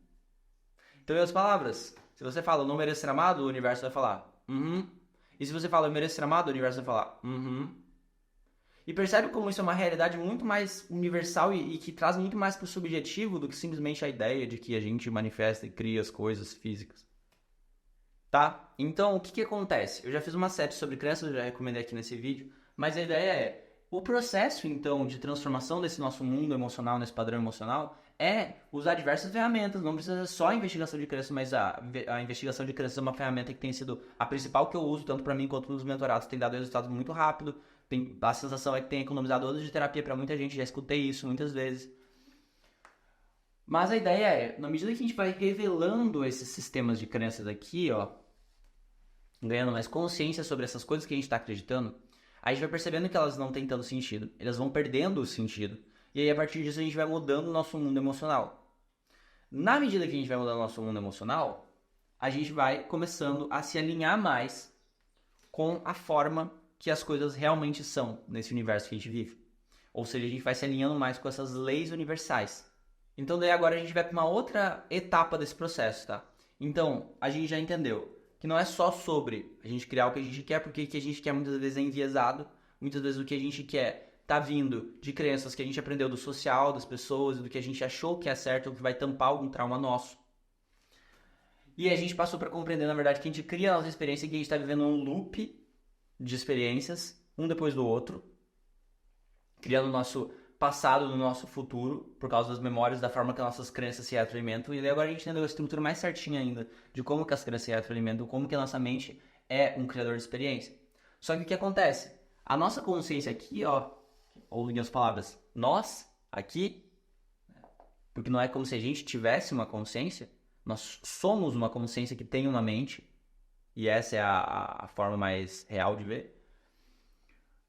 Então, em outras palavras, se você fala, eu não mereço ser amado, o universo vai falar, E se você fala, eu mereço ser amado, o universo vai falar, E percebe como isso é uma realidade muito mais universal e que traz muito mais para o subjetivo do que simplesmente a ideia de que a gente manifesta e cria as coisas físicas. Tá? Então, o que acontece? Eu já fiz uma série sobre crenças, eu já recomendei aqui nesse vídeo, mas a ideia é, o processo, então, de transformação desse nosso mundo emocional, nesse padrão emocional, é usar diversas ferramentas, não precisa ser só a investigação de crenças, mas a investigação de crenças é uma ferramenta que tem sido a principal que eu uso, tanto para mim quanto nos mentorados, tem dado resultados muito rápido, a sensação é que tem economizado anos de terapia para muita gente, já escutei isso muitas vezes. Mas a ideia é, na medida que a gente vai revelando esses sistemas de crenças aqui, ó, ganhando mais consciência sobre essas coisas que a gente está acreditando, a gente vai percebendo que elas não têm tanto sentido, elas vão perdendo o sentido, e aí a partir disso a gente vai mudando o nosso mundo emocional. Na medida que a gente vai mudando o nosso mundo emocional, a gente vai começando a se alinhar mais com a forma que as coisas realmente são nesse universo que a gente vive. Ou seja, a gente vai se alinhando mais com essas leis universais. Então daí agora a gente vai para uma outra etapa desse processo, tá? Então, a gente já entendeu que não é só sobre a gente criar o que a gente quer, porque o que a gente quer muitas vezes é enviesado, muitas vezes o que a gente quer tá vindo de crenças que a gente aprendeu do social, das pessoas, do que a gente achou que é certo, ou que vai tampar algum trauma nosso. E a gente passou para compreender, na verdade, que a gente cria a nossa experiência e que a gente está vivendo um loop de experiências, um depois do outro, criando o nosso passado no nosso futuro, por causa das memórias, da forma que nossas crenças se retroalimentam. E agora a gente entendeu a estrutura mais certinha ainda de como que as crenças se retroalimentam, como que a nossa mente é um criador de experiência. Só que o que acontece? A nossa consciência aqui, ó, ou em outras palavras, nós aqui, porque não é como se a gente tivesse uma consciência, nós somos uma consciência que tem uma mente, e essa é a forma mais real de ver.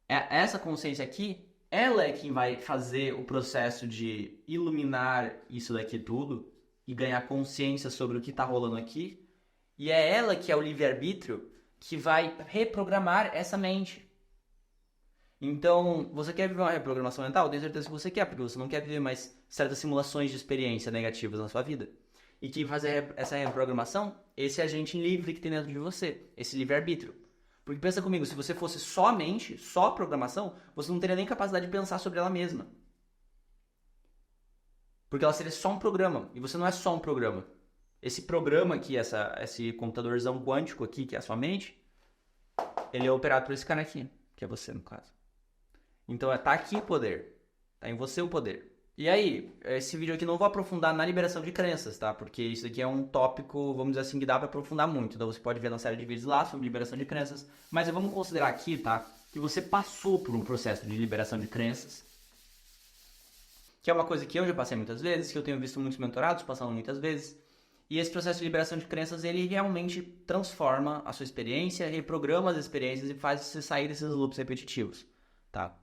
Essa consciência aqui, ela é quem vai fazer o processo de iluminar isso daqui tudo e ganhar consciência sobre o que está rolando aqui. E é ela que é o livre-arbítrio que vai reprogramar essa mente. Então, você quer viver uma reprogramação mental? Tenho certeza que você quer, porque você não quer viver mais certas simulações de experiência negativas na sua vida. E quem faz essa reprogramação? Esse agente livre que tem dentro de você, esse livre-arbítrio. Porque pensa comigo, se você fosse só mente, só programação, você não teria nem capacidade de pensar sobre ela mesma. Porque ela seria só um programa, e você não é só um programa. Esse programa aqui, esse computadorzão quântico aqui, que é a sua mente, ele é operado por esse cara aqui, que é você, no caso. Então tá aqui o poder, tá em você o poder. E aí, esse vídeo aqui não vou aprofundar na liberação de crenças, tá? Porque isso aqui é um tópico, vamos dizer assim, que dá pra aprofundar muito. Então você pode ver na série de vídeos lá sobre liberação de crenças. Mas vamos considerar aqui, tá? Que você passou por um processo de liberação de crenças. Que é uma coisa que eu já passei muitas vezes, que eu tenho visto muitos mentorados passando muitas vezes. E esse processo de liberação de crenças, ele realmente transforma a sua experiência, reprograma as experiências e faz você sair desses loops repetitivos, tá?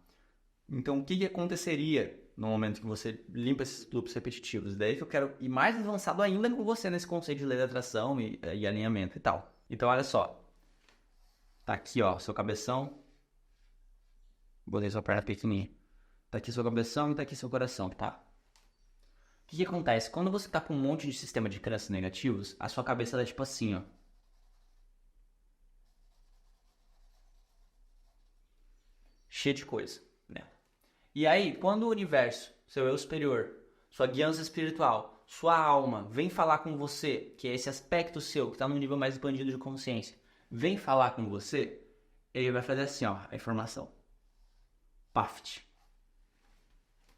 Então, o que aconteceria no momento que você limpa esses loops repetitivos? Daí que eu quero ir mais avançado ainda com você nesse conceito de lei da atração e alinhamento e tal. Então, olha só. Tá aqui, ó, seu cabeção. Botei sua perna pequenininha. Tá aqui seu cabeção e tá aqui seu coração, tá? O que acontece? Quando você tá com um monte de sistema de crenças negativos, a sua cabeça tá tipo assim, ó. Cheia de coisa, né? E aí, quando o universo, seu eu superior, sua guiança espiritual, sua alma, vem falar com você, que é esse aspecto seu, que está no nível mais expandido de consciência, vem falar com você, ele vai fazer assim, ó, a informação. Paft.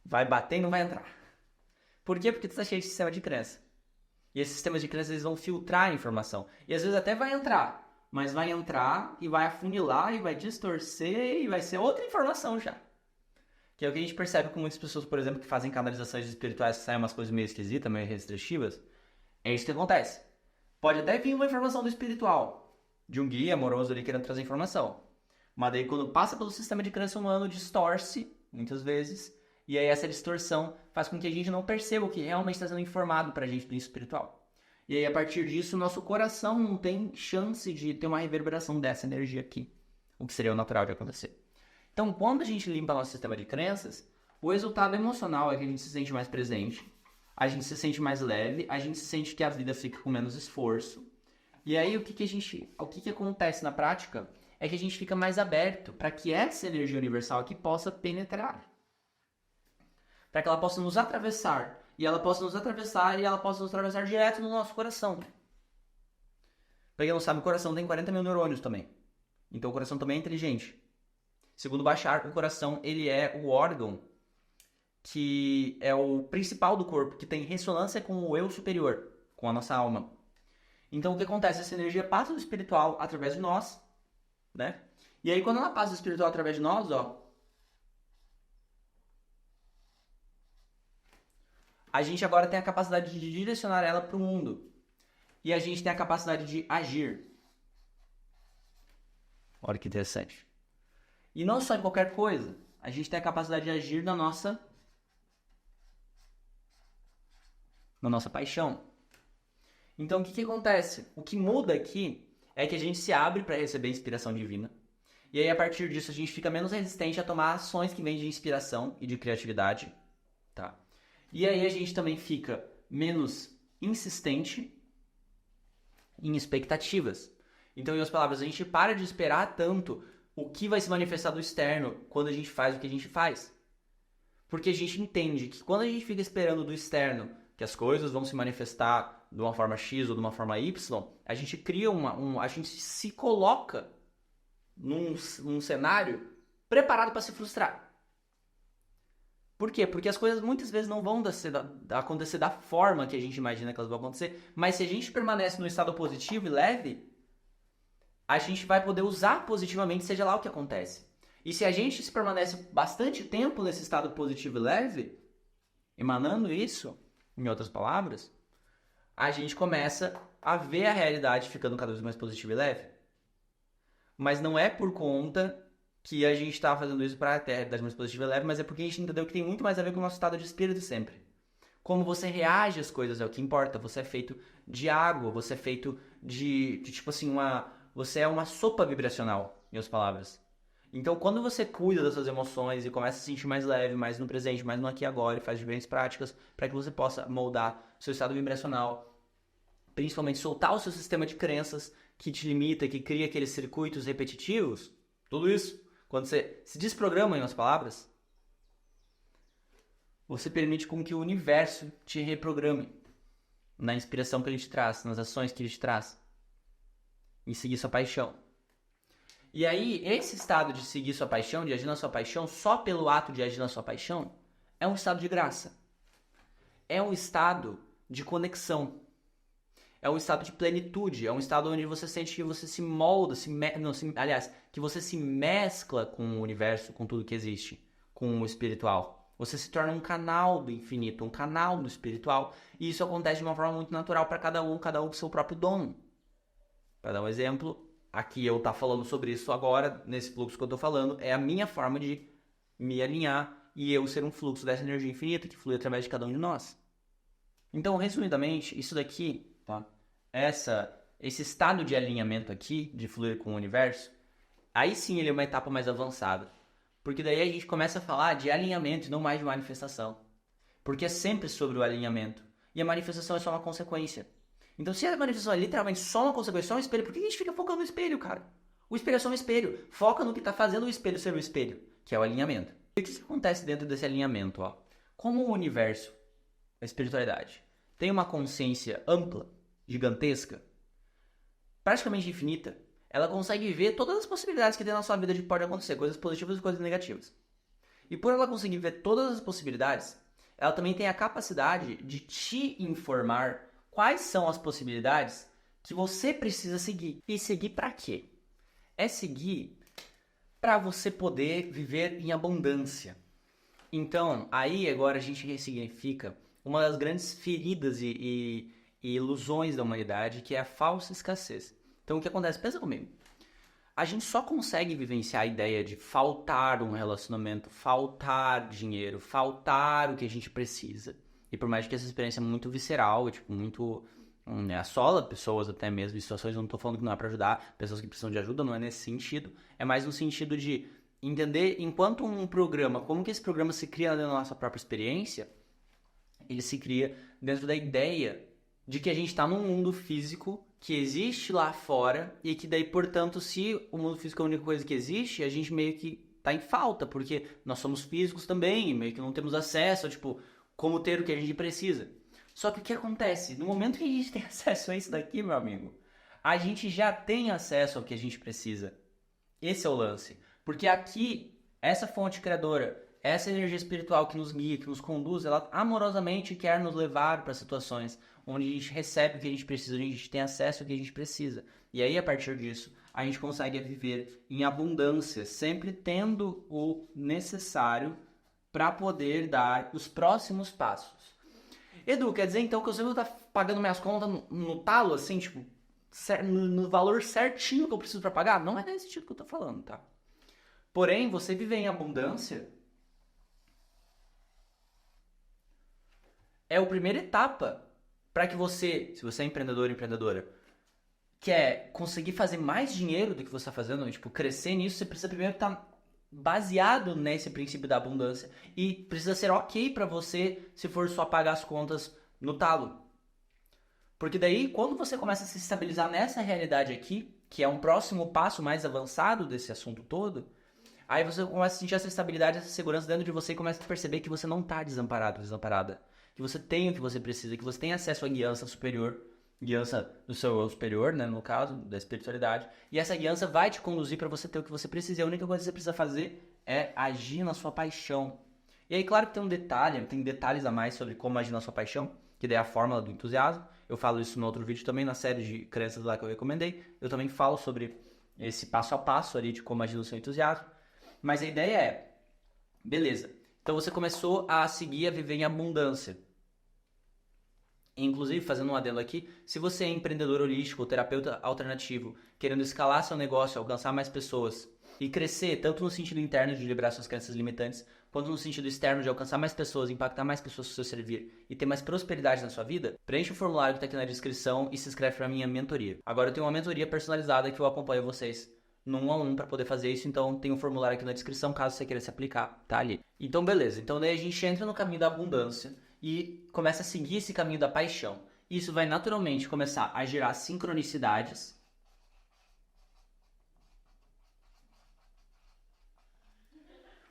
Vai bater e não vai entrar. Por quê? Porque tu está cheio de sistema de crença. E esses sistemas de crença, eles vão filtrar a informação. E às vezes até vai entrar, mas vai entrar e vai afunilar e vai distorcer e vai ser outra informação já. Que é o que a gente percebe com muitas pessoas, por exemplo, que fazem canalizações espirituais que saem umas coisas meio esquisitas, meio restritivas. É isso que acontece. Pode até vir uma informação do espiritual, de um guia amoroso ali querendo trazer informação. Mas daí quando passa pelo sistema de crença humano, distorce, muitas vezes. E aí essa distorção faz com que a gente não perceba o que realmente está sendo informado pra gente do espiritual. E aí a partir disso, o nosso coração não tem chance de ter uma reverberação dessa energia aqui. O que seria o natural de acontecer. Então, quando a gente limpa nosso sistema de crenças, o resultado emocional é que a gente se sente mais presente, a gente se sente mais leve, a gente se sente que a vida fica com menos esforço. E aí, o que acontece na prática é que a gente fica mais aberto para que essa energia universal aqui possa penetrar. Para que ela possa nos atravessar. E ela possa nos atravessar e ela possa nos atravessar direto no nosso coração. Para quem não sabe, o coração tem 40 mil neurônios também. Então, o coração também é inteligente. Segundo Bashar, o coração ele é o órgão que é o principal do corpo, que tem ressonância com o eu superior, com a nossa alma. Então o que acontece? Essa energia passa do espiritual através de nós, né? E aí quando ela passa do espiritual através de nós, ó, a gente agora tem a capacidade de direcionar ela para o mundo. E a gente tem a capacidade de agir. Olha que interessante. E não só em qualquer coisa. A gente tem a capacidade de agir na nossa paixão. Então, o que acontece? O que muda aqui é que a gente se abre para receber inspiração divina. E aí, a partir disso, a gente fica menos resistente a tomar ações que vêm de inspiração e de criatividade. Tá? E aí, a gente também fica menos insistente em expectativas. Então, em outras palavras, a gente para de esperar tanto o que vai se manifestar do externo quando a gente faz o que a gente faz. Porque a gente entende que quando a gente fica esperando do externo que as coisas vão se manifestar de uma forma X ou de uma forma Y, a gente cria a gente se coloca num cenário preparado para se frustrar. Por quê? Porque as coisas muitas vezes não vão acontecer da forma que a gente imagina que elas vão acontecer, mas se a gente permanece no estado positivo e leve, a gente vai poder usar positivamente seja lá o que acontece. E se a gente se permanece bastante tempo nesse estado positivo e leve, emanando isso, em outras palavras, a gente começa a ver a realidade ficando cada vez mais positiva e leve. Mas não é por conta que a gente está fazendo isso para ter a realidade mais positiva e leve, mas é porque a gente entendeu que tem muito mais a ver com o nosso estado de espírito sempre. Como você reage às coisas é o que importa. Você é feito de água, você é feito de tipo assim, você é uma sopa vibracional, em outras palavras. Então, quando você cuida das suas emoções e começa a se sentir mais leve, mais no presente, mais no aqui e agora, e faz diferentes práticas para que você possa moldar seu estado vibracional, principalmente soltar o seu sistema de crenças que te limita, que cria aqueles circuitos repetitivos, tudo isso, quando você se desprograma, em outras palavras, você permite com que o universo te reprograme na inspiração que ele te traz, nas ações que ele te traz, em seguir sua paixão. E aí, esse estado de seguir sua paixão, de agir na sua paixão, só pelo ato de agir na sua paixão, é um estado de graça. É um estado de conexão. É um estado de plenitude. É um estado onde você sente que você se molda, que você se mescla com o universo, com tudo que existe, com o espiritual. Você se torna um canal do infinito, um canal do espiritual. E isso acontece de uma forma muito natural para cada um com seu próprio dom. Para dar um exemplo, aqui eu estar falando sobre isso agora, nesse fluxo que eu estou falando, é a minha forma de me alinhar e eu ser um fluxo dessa energia infinita que flui através de cada um de nós. Então, resumidamente, isso daqui, tá? Esse estado de alinhamento aqui, de fluir com o universo, aí sim ele é uma etapa mais avançada. Porque daí a gente começa a falar de alinhamento e não mais de manifestação. Porque é sempre sobre o alinhamento. E a manifestação é só uma consequência. Então, se a manifestação é literalmente só uma consequência, só um espelho, por que a gente fica focando no espelho, cara? O espelho é só um espelho. Foca no que está fazendo o espelho ser o espelho, que é o alinhamento. E o que acontece dentro desse alinhamento? Ó? Como o universo, a espiritualidade, tem uma consciência ampla, gigantesca, praticamente infinita, ela consegue ver todas as possibilidades que tem na sua vida de que pode acontecer, coisas positivas e coisas negativas. E por ela conseguir ver todas as possibilidades, ela também tem a capacidade de te informar quais são as possibilidades que você precisa seguir. E seguir para quê? É seguir para você poder viver em abundância. Então, aí agora a gente ressignifica uma das grandes feridas e ilusões da humanidade, que é a falsa escassez. Então, o que acontece? Pensa comigo. A gente só consegue vivenciar a ideia de faltar um relacionamento, faltar dinheiro, faltar o que a gente precisa. E por mais que essa experiência é muito visceral, tipo, muito assola pessoas até mesmo em situações, eu não estou falando que não é para ajudar, pessoas que precisam de ajuda, não é nesse sentido. É mais no sentido de entender, enquanto um programa, como que esse programa se cria dentro da nossa própria experiência, ele se cria dentro da ideia de que a gente está num mundo físico que existe lá fora e que daí, portanto, se o mundo físico é a única coisa que existe, a gente meio que está em falta, porque nós somos físicos também, meio que não temos acesso a, tipo, como ter o que a gente precisa. Só que o que acontece? No momento que a gente tem acesso a isso daqui, meu amigo, a gente já tem acesso ao que a gente precisa. Esse é o lance. Porque aqui, essa fonte criadora, essa energia espiritual que nos guia, que nos conduz, ela amorosamente quer nos levar para situações onde a gente recebe o que a gente precisa, onde a gente tem acesso ao que a gente precisa. E aí, a partir disso, a gente consegue viver em abundância, sempre tendo o necessário para poder dar os próximos passos. Edu, quer dizer então que eu sempre vou estar pagando minhas contas no talo, assim, tipo, no valor certinho que eu preciso para pagar? Não é nesse sentido que eu tô falando, tá? Porém, você viver em abundância é a primeira etapa para que você, se você é empreendedor ou empreendedora, quer conseguir fazer mais dinheiro do que você está fazendo, tipo, crescer nisso, você precisa primeiro estar baseado nesse princípio da abundância e precisa ser ok para você se for só pagar as contas no talo. Porque daí, quando você começa a se estabilizar nessa realidade aqui, que é um próximo passo mais avançado desse assunto todo, aí você começa a sentir essa estabilidade, essa segurança dentro de você e começa a perceber que você não está desamparado, desamparada. Que você tem o que você precisa, que você tem acesso à guiança superior, guiança do seu eu superior, né, no caso, da espiritualidade. E essa guiança vai te conduzir para você ter o que você precisa. E a única coisa que você precisa fazer é agir na sua paixão. E aí, claro que tem um detalhe, tem detalhes a mais sobre como agir na sua paixão, que daí é a fórmula do entusiasmo. Eu falo isso no outro vídeo também, na série de crenças lá que eu recomendei. Eu também falo sobre esse passo a passo ali de como agir no seu entusiasmo. Mas a ideia é, beleza, então você começou a seguir a viver em abundância. Inclusive, fazendo um adendo aqui, se você é empreendedor holístico ou terapeuta alternativo, querendo escalar seu negócio, alcançar mais pessoas e crescer, tanto no sentido interno de liberar suas crenças limitantes, quanto no sentido externo de alcançar mais pessoas, impactar mais pessoas com o seu servir e ter mais prosperidade na sua vida, preencha o formulário que está aqui na descrição e se inscreve para a minha mentoria. Agora eu tenho uma mentoria personalizada que eu acompanho vocês no 1-a-1 para poder fazer isso, então tem um formulário aqui na descrição caso você queira se aplicar, tá ali. Então beleza, então daí a gente entra no caminho da abundância e começa a seguir esse caminho da paixão. Isso vai naturalmente começar a gerar sincronicidades.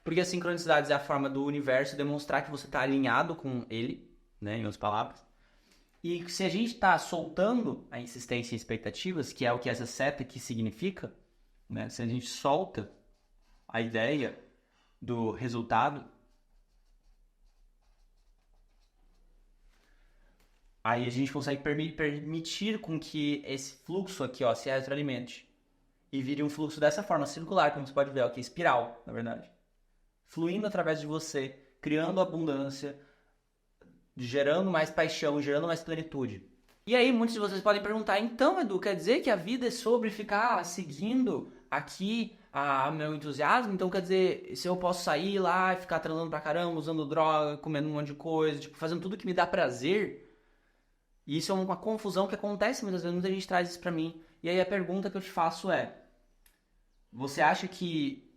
Porque as sincronicidades é a forma do universo demonstrar que você está alinhado com ele, né, em outras palavras. E se a gente está soltando a insistência e expectativas, que é o que essa seta aqui significa, né, se a gente solta a ideia do resultado, aí a gente consegue permitir com que esse fluxo aqui, ó, se retroalimente e vire um fluxo dessa forma, circular, como você pode ver, aqui, espiral, na verdade. Fluindo através de você, criando abundância, gerando mais paixão, gerando mais plenitude. E aí muitos de vocês podem perguntar, então Edu, quer dizer que a vida é sobre ficar seguindo aqui meu entusiasmo? Então quer dizer, se eu posso sair lá e ficar transando pra caramba, usando droga, comendo um monte de coisa, tipo, fazendo tudo que me dá prazer? E isso é uma confusão que acontece muitas vezes, muita gente traz isso pra mim. E aí a pergunta que eu te faço é, você acha que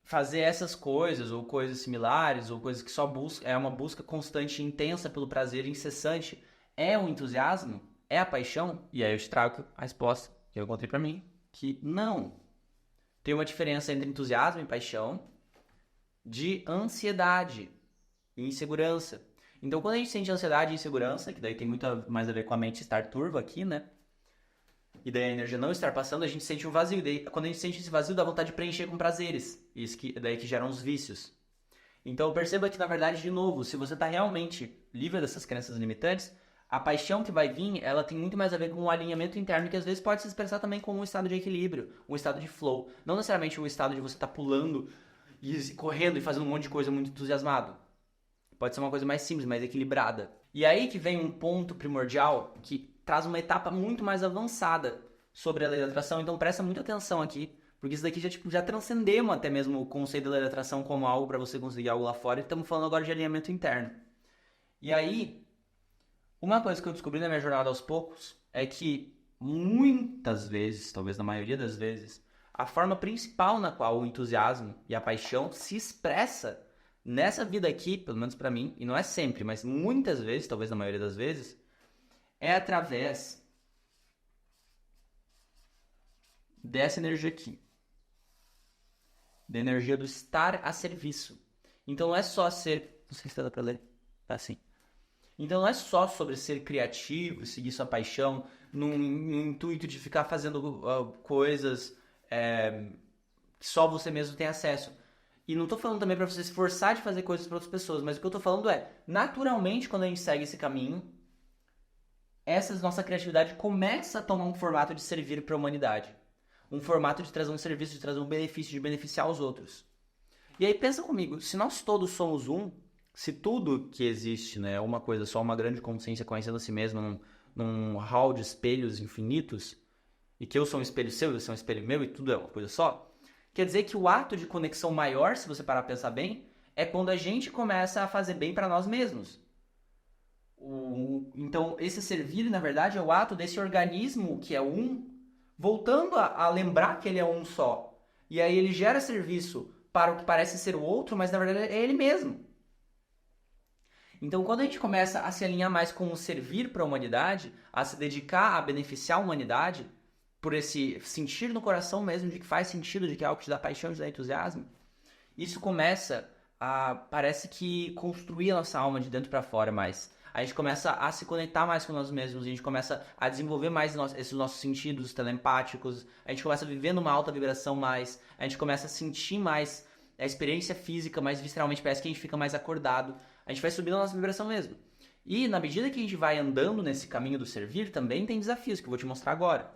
fazer essas coisas, ou coisas similares, ou coisas que só é uma busca constante e intensa pelo prazer incessante, é o entusiasmo? É a paixão? E aí eu te trago a resposta que eu encontrei pra mim, que não. Tem uma diferença entre entusiasmo e paixão de ansiedade e insegurança. Então, quando a gente sente ansiedade e insegurança, que daí tem muito mais a ver com a mente estar turva aqui, né? E daí a energia não estar passando, a gente sente um vazio. E daí, quando a gente sente esse vazio, dá vontade de preencher com prazeres. Isso que daí que geram os vícios. Então, perceba que, na verdade, de novo, se você está realmente livre dessas crenças limitantes, a paixão que vai vir, ela tem muito mais a ver com um alinhamento interno, que às vezes pode se expressar também como um estado de equilíbrio, um estado de flow. Não necessariamente um estado de você estar pulando e correndo e fazendo um monte de coisa muito entusiasmado. Pode ser uma coisa mais simples, mais equilibrada. E aí que vem um ponto primordial que traz uma etapa muito mais avançada sobre a lei da atração. Então presta muita atenção aqui, porque isso daqui já transcendemos até mesmo o conceito da lei da atração como algo para você conseguir algo lá fora. E estamos falando agora de alinhamento interno. E aí, uma coisa que eu descobri na minha jornada aos poucos é que muitas vezes, talvez na maioria das vezes, a forma principal na qual o entusiasmo e a paixão se expressa nessa vida aqui, pelo menos pra mim, e não é sempre, mas muitas vezes, talvez na maioria das vezes, é através dessa energia aqui. Da energia do estar a serviço. Então não é só ser... Não sei se dá pra ler. Tá assim. Então não é só sobre ser criativo, seguir sua paixão, num intuito de ficar fazendo coisas que só você mesmo tem acesso. E não tô falando também pra você se forçar de fazer coisas pra outras pessoas, mas o que eu tô falando é, naturalmente, quando a gente segue esse caminho, essa nossa criatividade começa a tomar um formato de servir pra humanidade. Um formato de trazer um serviço, de trazer um benefício, de beneficiar os outros. E aí pensa comigo, se nós todos somos um, se tudo que existe, né, é uma coisa só, uma grande consciência conhecendo a si mesma num hall de espelhos infinitos, e que eu sou um espelho seu, você é um espelho meu, e tudo é uma coisa só, quer dizer que o ato de conexão maior, se você parar pra pensar bem, é quando a gente começa a fazer bem para nós mesmos. Então, esse servir, na verdade, é o ato desse organismo que é um, voltando a lembrar que ele é um só. E aí ele gera serviço para o que parece ser o outro, mas na verdade é ele mesmo. Então, quando a gente começa a se alinhar mais com o servir para a humanidade, a se dedicar a beneficiar a humanidade, por esse sentir no coração mesmo de que faz sentido, de que é algo que te dá paixão, te dá entusiasmo, isso começa a, parece que, construir a nossa alma de dentro para fora mais. A gente começa a se conectar mais com nós mesmos, a gente começa a desenvolver mais esses nossos sentidos telempáticos, a gente começa a viver numa alta vibração mais, a gente começa a sentir mais a experiência física, mais visceralmente, parece que a gente fica mais acordado, a gente vai subindo a nossa vibração mesmo. E na medida que a gente vai andando nesse caminho do servir, também tem desafios que eu vou te mostrar agora.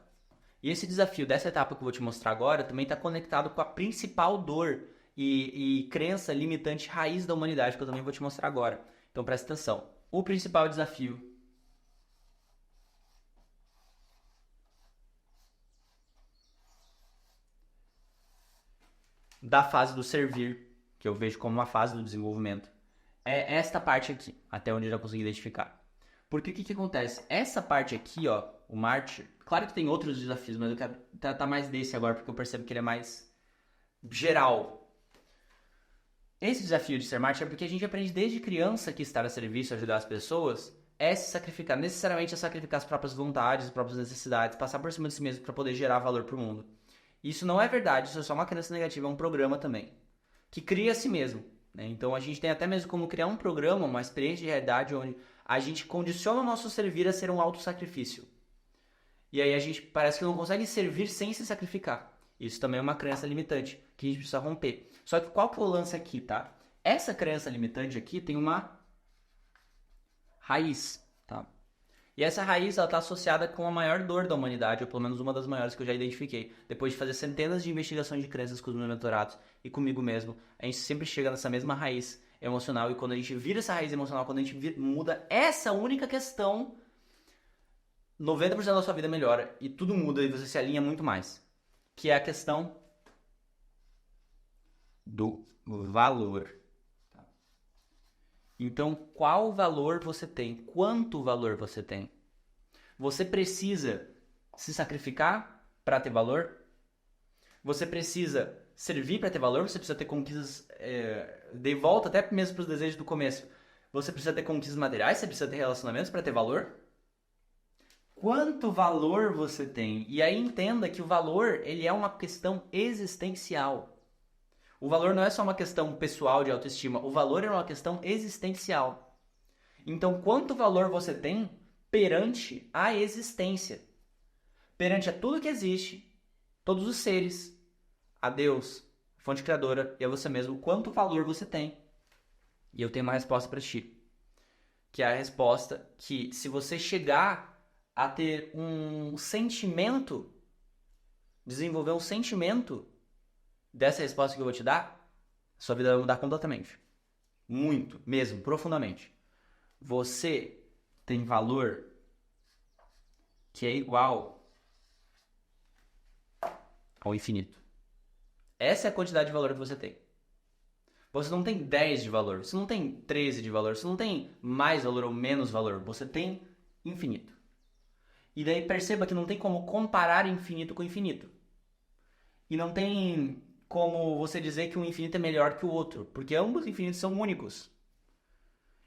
E esse desafio dessa etapa que eu vou te mostrar agora também está conectado com a principal dor e crença limitante raiz da humanidade, que eu também vou te mostrar agora. Então presta atenção. O principal desafio da fase do servir, que eu vejo como uma fase do desenvolvimento, é esta parte aqui, até onde eu já consegui identificar. Porque o que acontece? Essa parte aqui, ó, o mártir, claro que tem outros desafios, mas eu quero tratar mais desse agora, porque eu percebo que ele é mais geral. Esse desafio de ser mártir é porque a gente aprende desde criança que estar a serviço, ajudar as pessoas, é se sacrificar, necessariamente é sacrificar as próprias vontades, as próprias necessidades, passar por cima de si mesmo para poder gerar valor para o mundo. Isso não é verdade, isso é só uma crença negativa, é um programa também, que cria a si mesmo. Né? Então a gente tem até mesmo como criar um programa, uma experiência de realidade onde a gente condiciona o nosso servir a ser um autossacrifício. E aí a gente parece que não consegue servir sem se sacrificar. Isso também é uma crença limitante que a gente precisa romper. Só que qual que é o lance aqui, tá? Essa crença limitante aqui tem uma raiz, tá? E essa raiz ela está associada com a maior dor da humanidade, ou pelo menos uma das maiores que eu já identifiquei. Depois de fazer centenas de investigações de crenças com os meus mentorados e comigo mesmo, a gente sempre chega nessa mesma raiz emocional. E quando a gente vira essa raiz emocional, quando a gente muda essa única questão, 90% da sua vida melhora e tudo muda e você se alinha muito mais. Que é a questão do valor. Então, qual valor você tem? Quanto valor você tem? Você precisa se sacrificar para ter valor? Você precisa servir para ter valor? Você precisa ter conquistas de volta até mesmo para os desejos do começo. Você precisa ter conquistas materiais? Você precisa ter relacionamentos para ter valor? Quanto valor você tem? E aí entenda que o valor ele é uma questão existencial. O valor não é só uma questão pessoal de autoestima, o valor é uma questão existencial. Então, quanto valor você tem perante a existência? Perante a tudo que existe, todos os seres, a Deus, a fonte criadora e a você mesmo, quanto valor você tem? E eu tenho uma resposta para ti, que é a resposta que se você chegar a ter um sentimento, desenvolver um sentimento dessa resposta que eu vou te dar, sua vida vai mudar completamente. Muito, mesmo, profundamente. Você tem valor que é igual ao infinito. Essa é a quantidade de valor que você tem. Você não tem 10 de valor, você não tem 13 de valor, você não tem mais valor ou menos valor, você tem infinito. E daí perceba que não tem como comparar infinito com infinito. E não tem como você dizer que um infinito é melhor que o outro, porque ambos infinitos são únicos.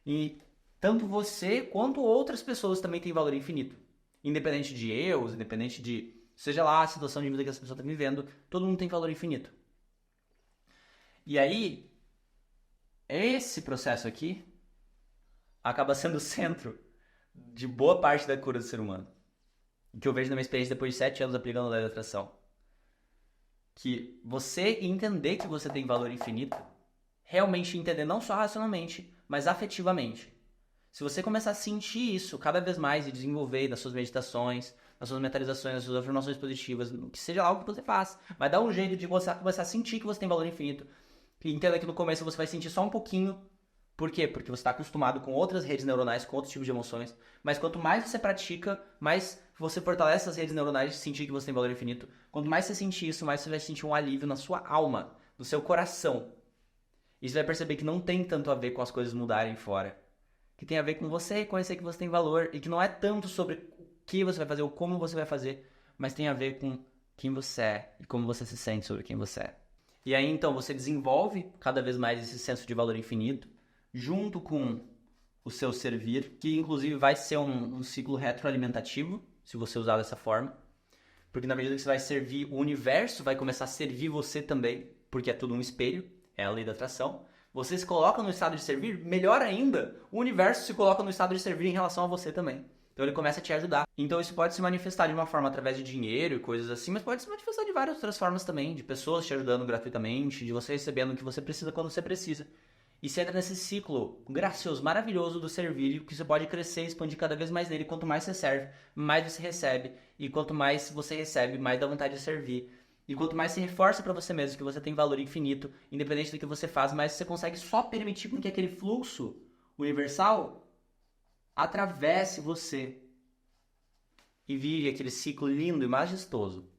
E tanto você quanto outras pessoas também têm valor infinito. Independente de erros, independente de, seja lá a situação de vida que essa pessoa está vivendo, todo mundo tem valor infinito. E aí, esse processo aqui acaba sendo o centro de boa parte da cura do ser humano. O que eu vejo na minha experiência depois de 7 anos aplicando a lei da atração. Que você entender que você tem valor infinito, realmente entender não só racionalmente, mas afetivamente. Se você começar a sentir isso cada vez mais e desenvolver nas suas meditações, nas suas mentalizações, nas suas afirmações positivas, que seja algo que você faça, vai dar um jeito de você começar a sentir que você tem valor infinito. E entenda que no começo você vai sentir só um pouquinho, Por quê? Porque você está acostumado com outras redes neuronais, com outros tipos de emoções, mas quanto mais você pratica, mais você fortalece essas redes neuronais de sentir que você tem valor infinito. Quanto mais você sentir isso, mais você vai sentir um alívio na sua alma, no seu coração. E você vai perceber que não tem tanto a ver com as coisas mudarem fora. Que tem a ver com você reconhecer que você tem valor e que não é tanto sobre o que você vai fazer ou como você vai fazer, mas tem a ver com quem você é e como você se sente sobre quem você é. E aí, então, você desenvolve cada vez mais esse senso de valor infinito, junto com o seu servir, que inclusive vai ser um ciclo retroalimentativo, se você usar dessa forma. Porque na medida que você vai servir, o universo vai começar a servir você também, porque é tudo um espelho, é a lei da atração. Você se coloca no estado de servir, melhor ainda, o universo se coloca no estado de servir em relação a você também. Então ele começa a te ajudar. Então isso pode se manifestar de uma forma através de dinheiro e coisas assim, mas pode se manifestar de várias outras formas também, de pessoas te ajudando gratuitamente, de você recebendo o que você precisa quando você precisa. E você entra nesse ciclo gracioso, maravilhoso do servir, que você pode crescer e expandir cada vez mais nele. Quanto mais você serve, mais você recebe. E quanto mais você recebe, mais dá vontade de servir. E quanto mais você reforça para você mesmo que você tem valor infinito, independente do que você faz, mais você consegue só permitir com que aquele fluxo universal atravesse você e vire aquele ciclo lindo e majestoso.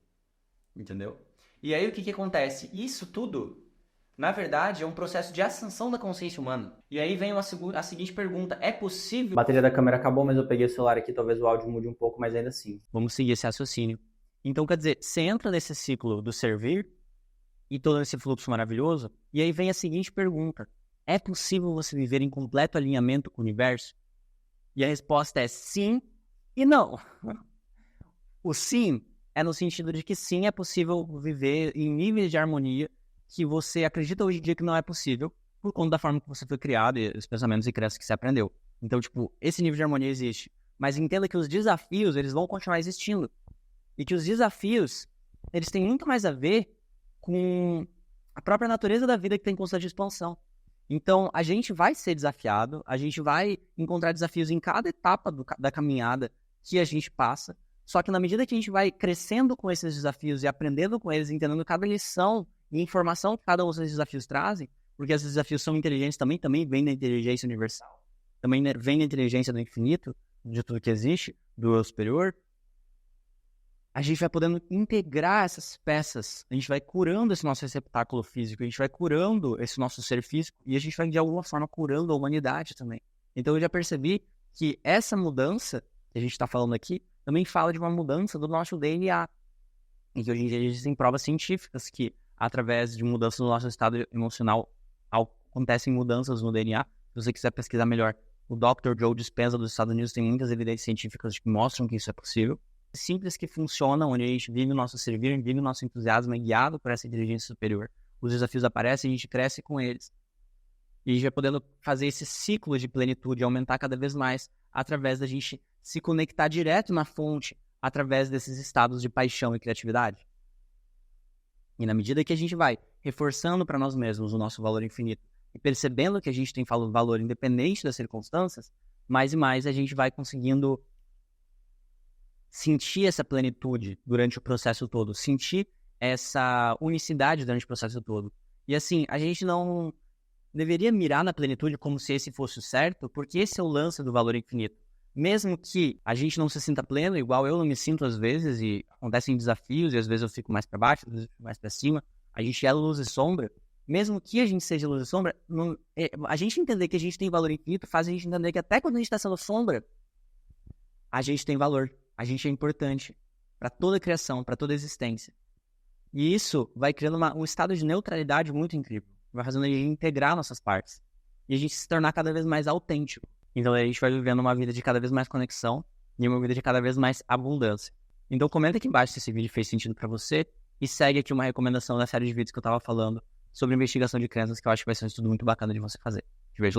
Entendeu? E aí o que acontece? Isso tudo, na verdade, é um processo de ascensão da consciência humana. E aí vem a seguinte pergunta: é possível... A bateria da câmera acabou, mas eu peguei o celular aqui, talvez o áudio mude um pouco, mas ainda assim. Vamos seguir esse raciocínio. Então, quer dizer, você entra nesse ciclo do servir e todo esse fluxo maravilhoso, e aí vem a seguinte pergunta: é possível você viver em completo alinhamento com o universo? E a resposta é sim e não. O sim é no sentido de que sim, é possível viver em níveis de harmonia que você acredita hoje em dia que não é possível por conta da forma que você foi criado e os pensamentos e crenças que você aprendeu. Então, esse nível de harmonia existe. Mas entenda que os desafios, eles vão continuar existindo. E que os desafios, eles têm muito mais a ver com a própria natureza da vida que tem constante expansão. Então, a gente vai ser desafiado, a gente vai encontrar desafios em cada etapa da caminhada que a gente passa, só que na medida que a gente vai crescendo com esses desafios e aprendendo com eles, entendendo cada lição e informação que cada um desses desafios trazem, porque esses desafios são inteligentes também vêm da inteligência universal, também vem da inteligência do infinito, de tudo que existe, do eu superior, a gente vai podendo integrar essas peças, a gente vai curando esse nosso receptáculo físico, a gente vai curando esse nosso ser físico e a gente vai, de alguma forma, curando a humanidade também. Então eu já percebi que essa mudança que a gente está falando aqui também fala de uma mudança do nosso DNA. E que hoje em dia existem provas científicas que, através de mudanças no nosso estado emocional, acontecem mudanças no DNA. Se você quiser pesquisar melhor, o Dr. Joe Dispenza dos Estados Unidos tem muitas evidências científicas que mostram que isso é possível. Simples que funcionam, onde a gente vive o nosso servir, vive o nosso entusiasmo, é guiado por essa inteligência superior. Os desafios aparecem e a gente cresce com eles. E a gente vai podendo fazer esse ciclo de plenitude aumentar cada vez mais através da gente se conectar direto na fonte, através desses estados de paixão e criatividade. E na medida que a gente vai reforçando para nós mesmos o nosso valor infinito e percebendo que a gente tem valor independente das circunstâncias, mais e mais a gente vai conseguindo sentir essa plenitude durante o processo todo, sentir essa unicidade durante o processo todo. E assim, a gente não deveria mirar na plenitude como se esse fosse o certo, porque esse é o lance do valor infinito. Mesmo que a gente não se sinta pleno, igual eu não me sinto às vezes, e acontecem desafios, e às vezes eu fico mais para baixo, às vezes eu fico mais para cima, a gente é luz e sombra, mesmo que a gente seja luz e sombra, a gente entender que a gente tem valor infinito faz a gente entender que até quando a gente está sendo sombra, a gente tem valor. A gente é importante para toda a criação, para toda a existência. E isso vai criando um estado de neutralidade muito incrível. Vai fazendo a gente integrar nossas partes. E a gente se tornar cada vez mais autêntico. Então a gente vai vivendo uma vida de cada vez mais conexão e uma vida de cada vez mais abundância. Então comenta aqui embaixo se esse vídeo fez sentido para você e segue aqui uma recomendação da série de vídeos que eu estava falando sobre investigação de crenças, que eu acho que vai ser um estudo muito bacana de você fazer. Te vejo lá.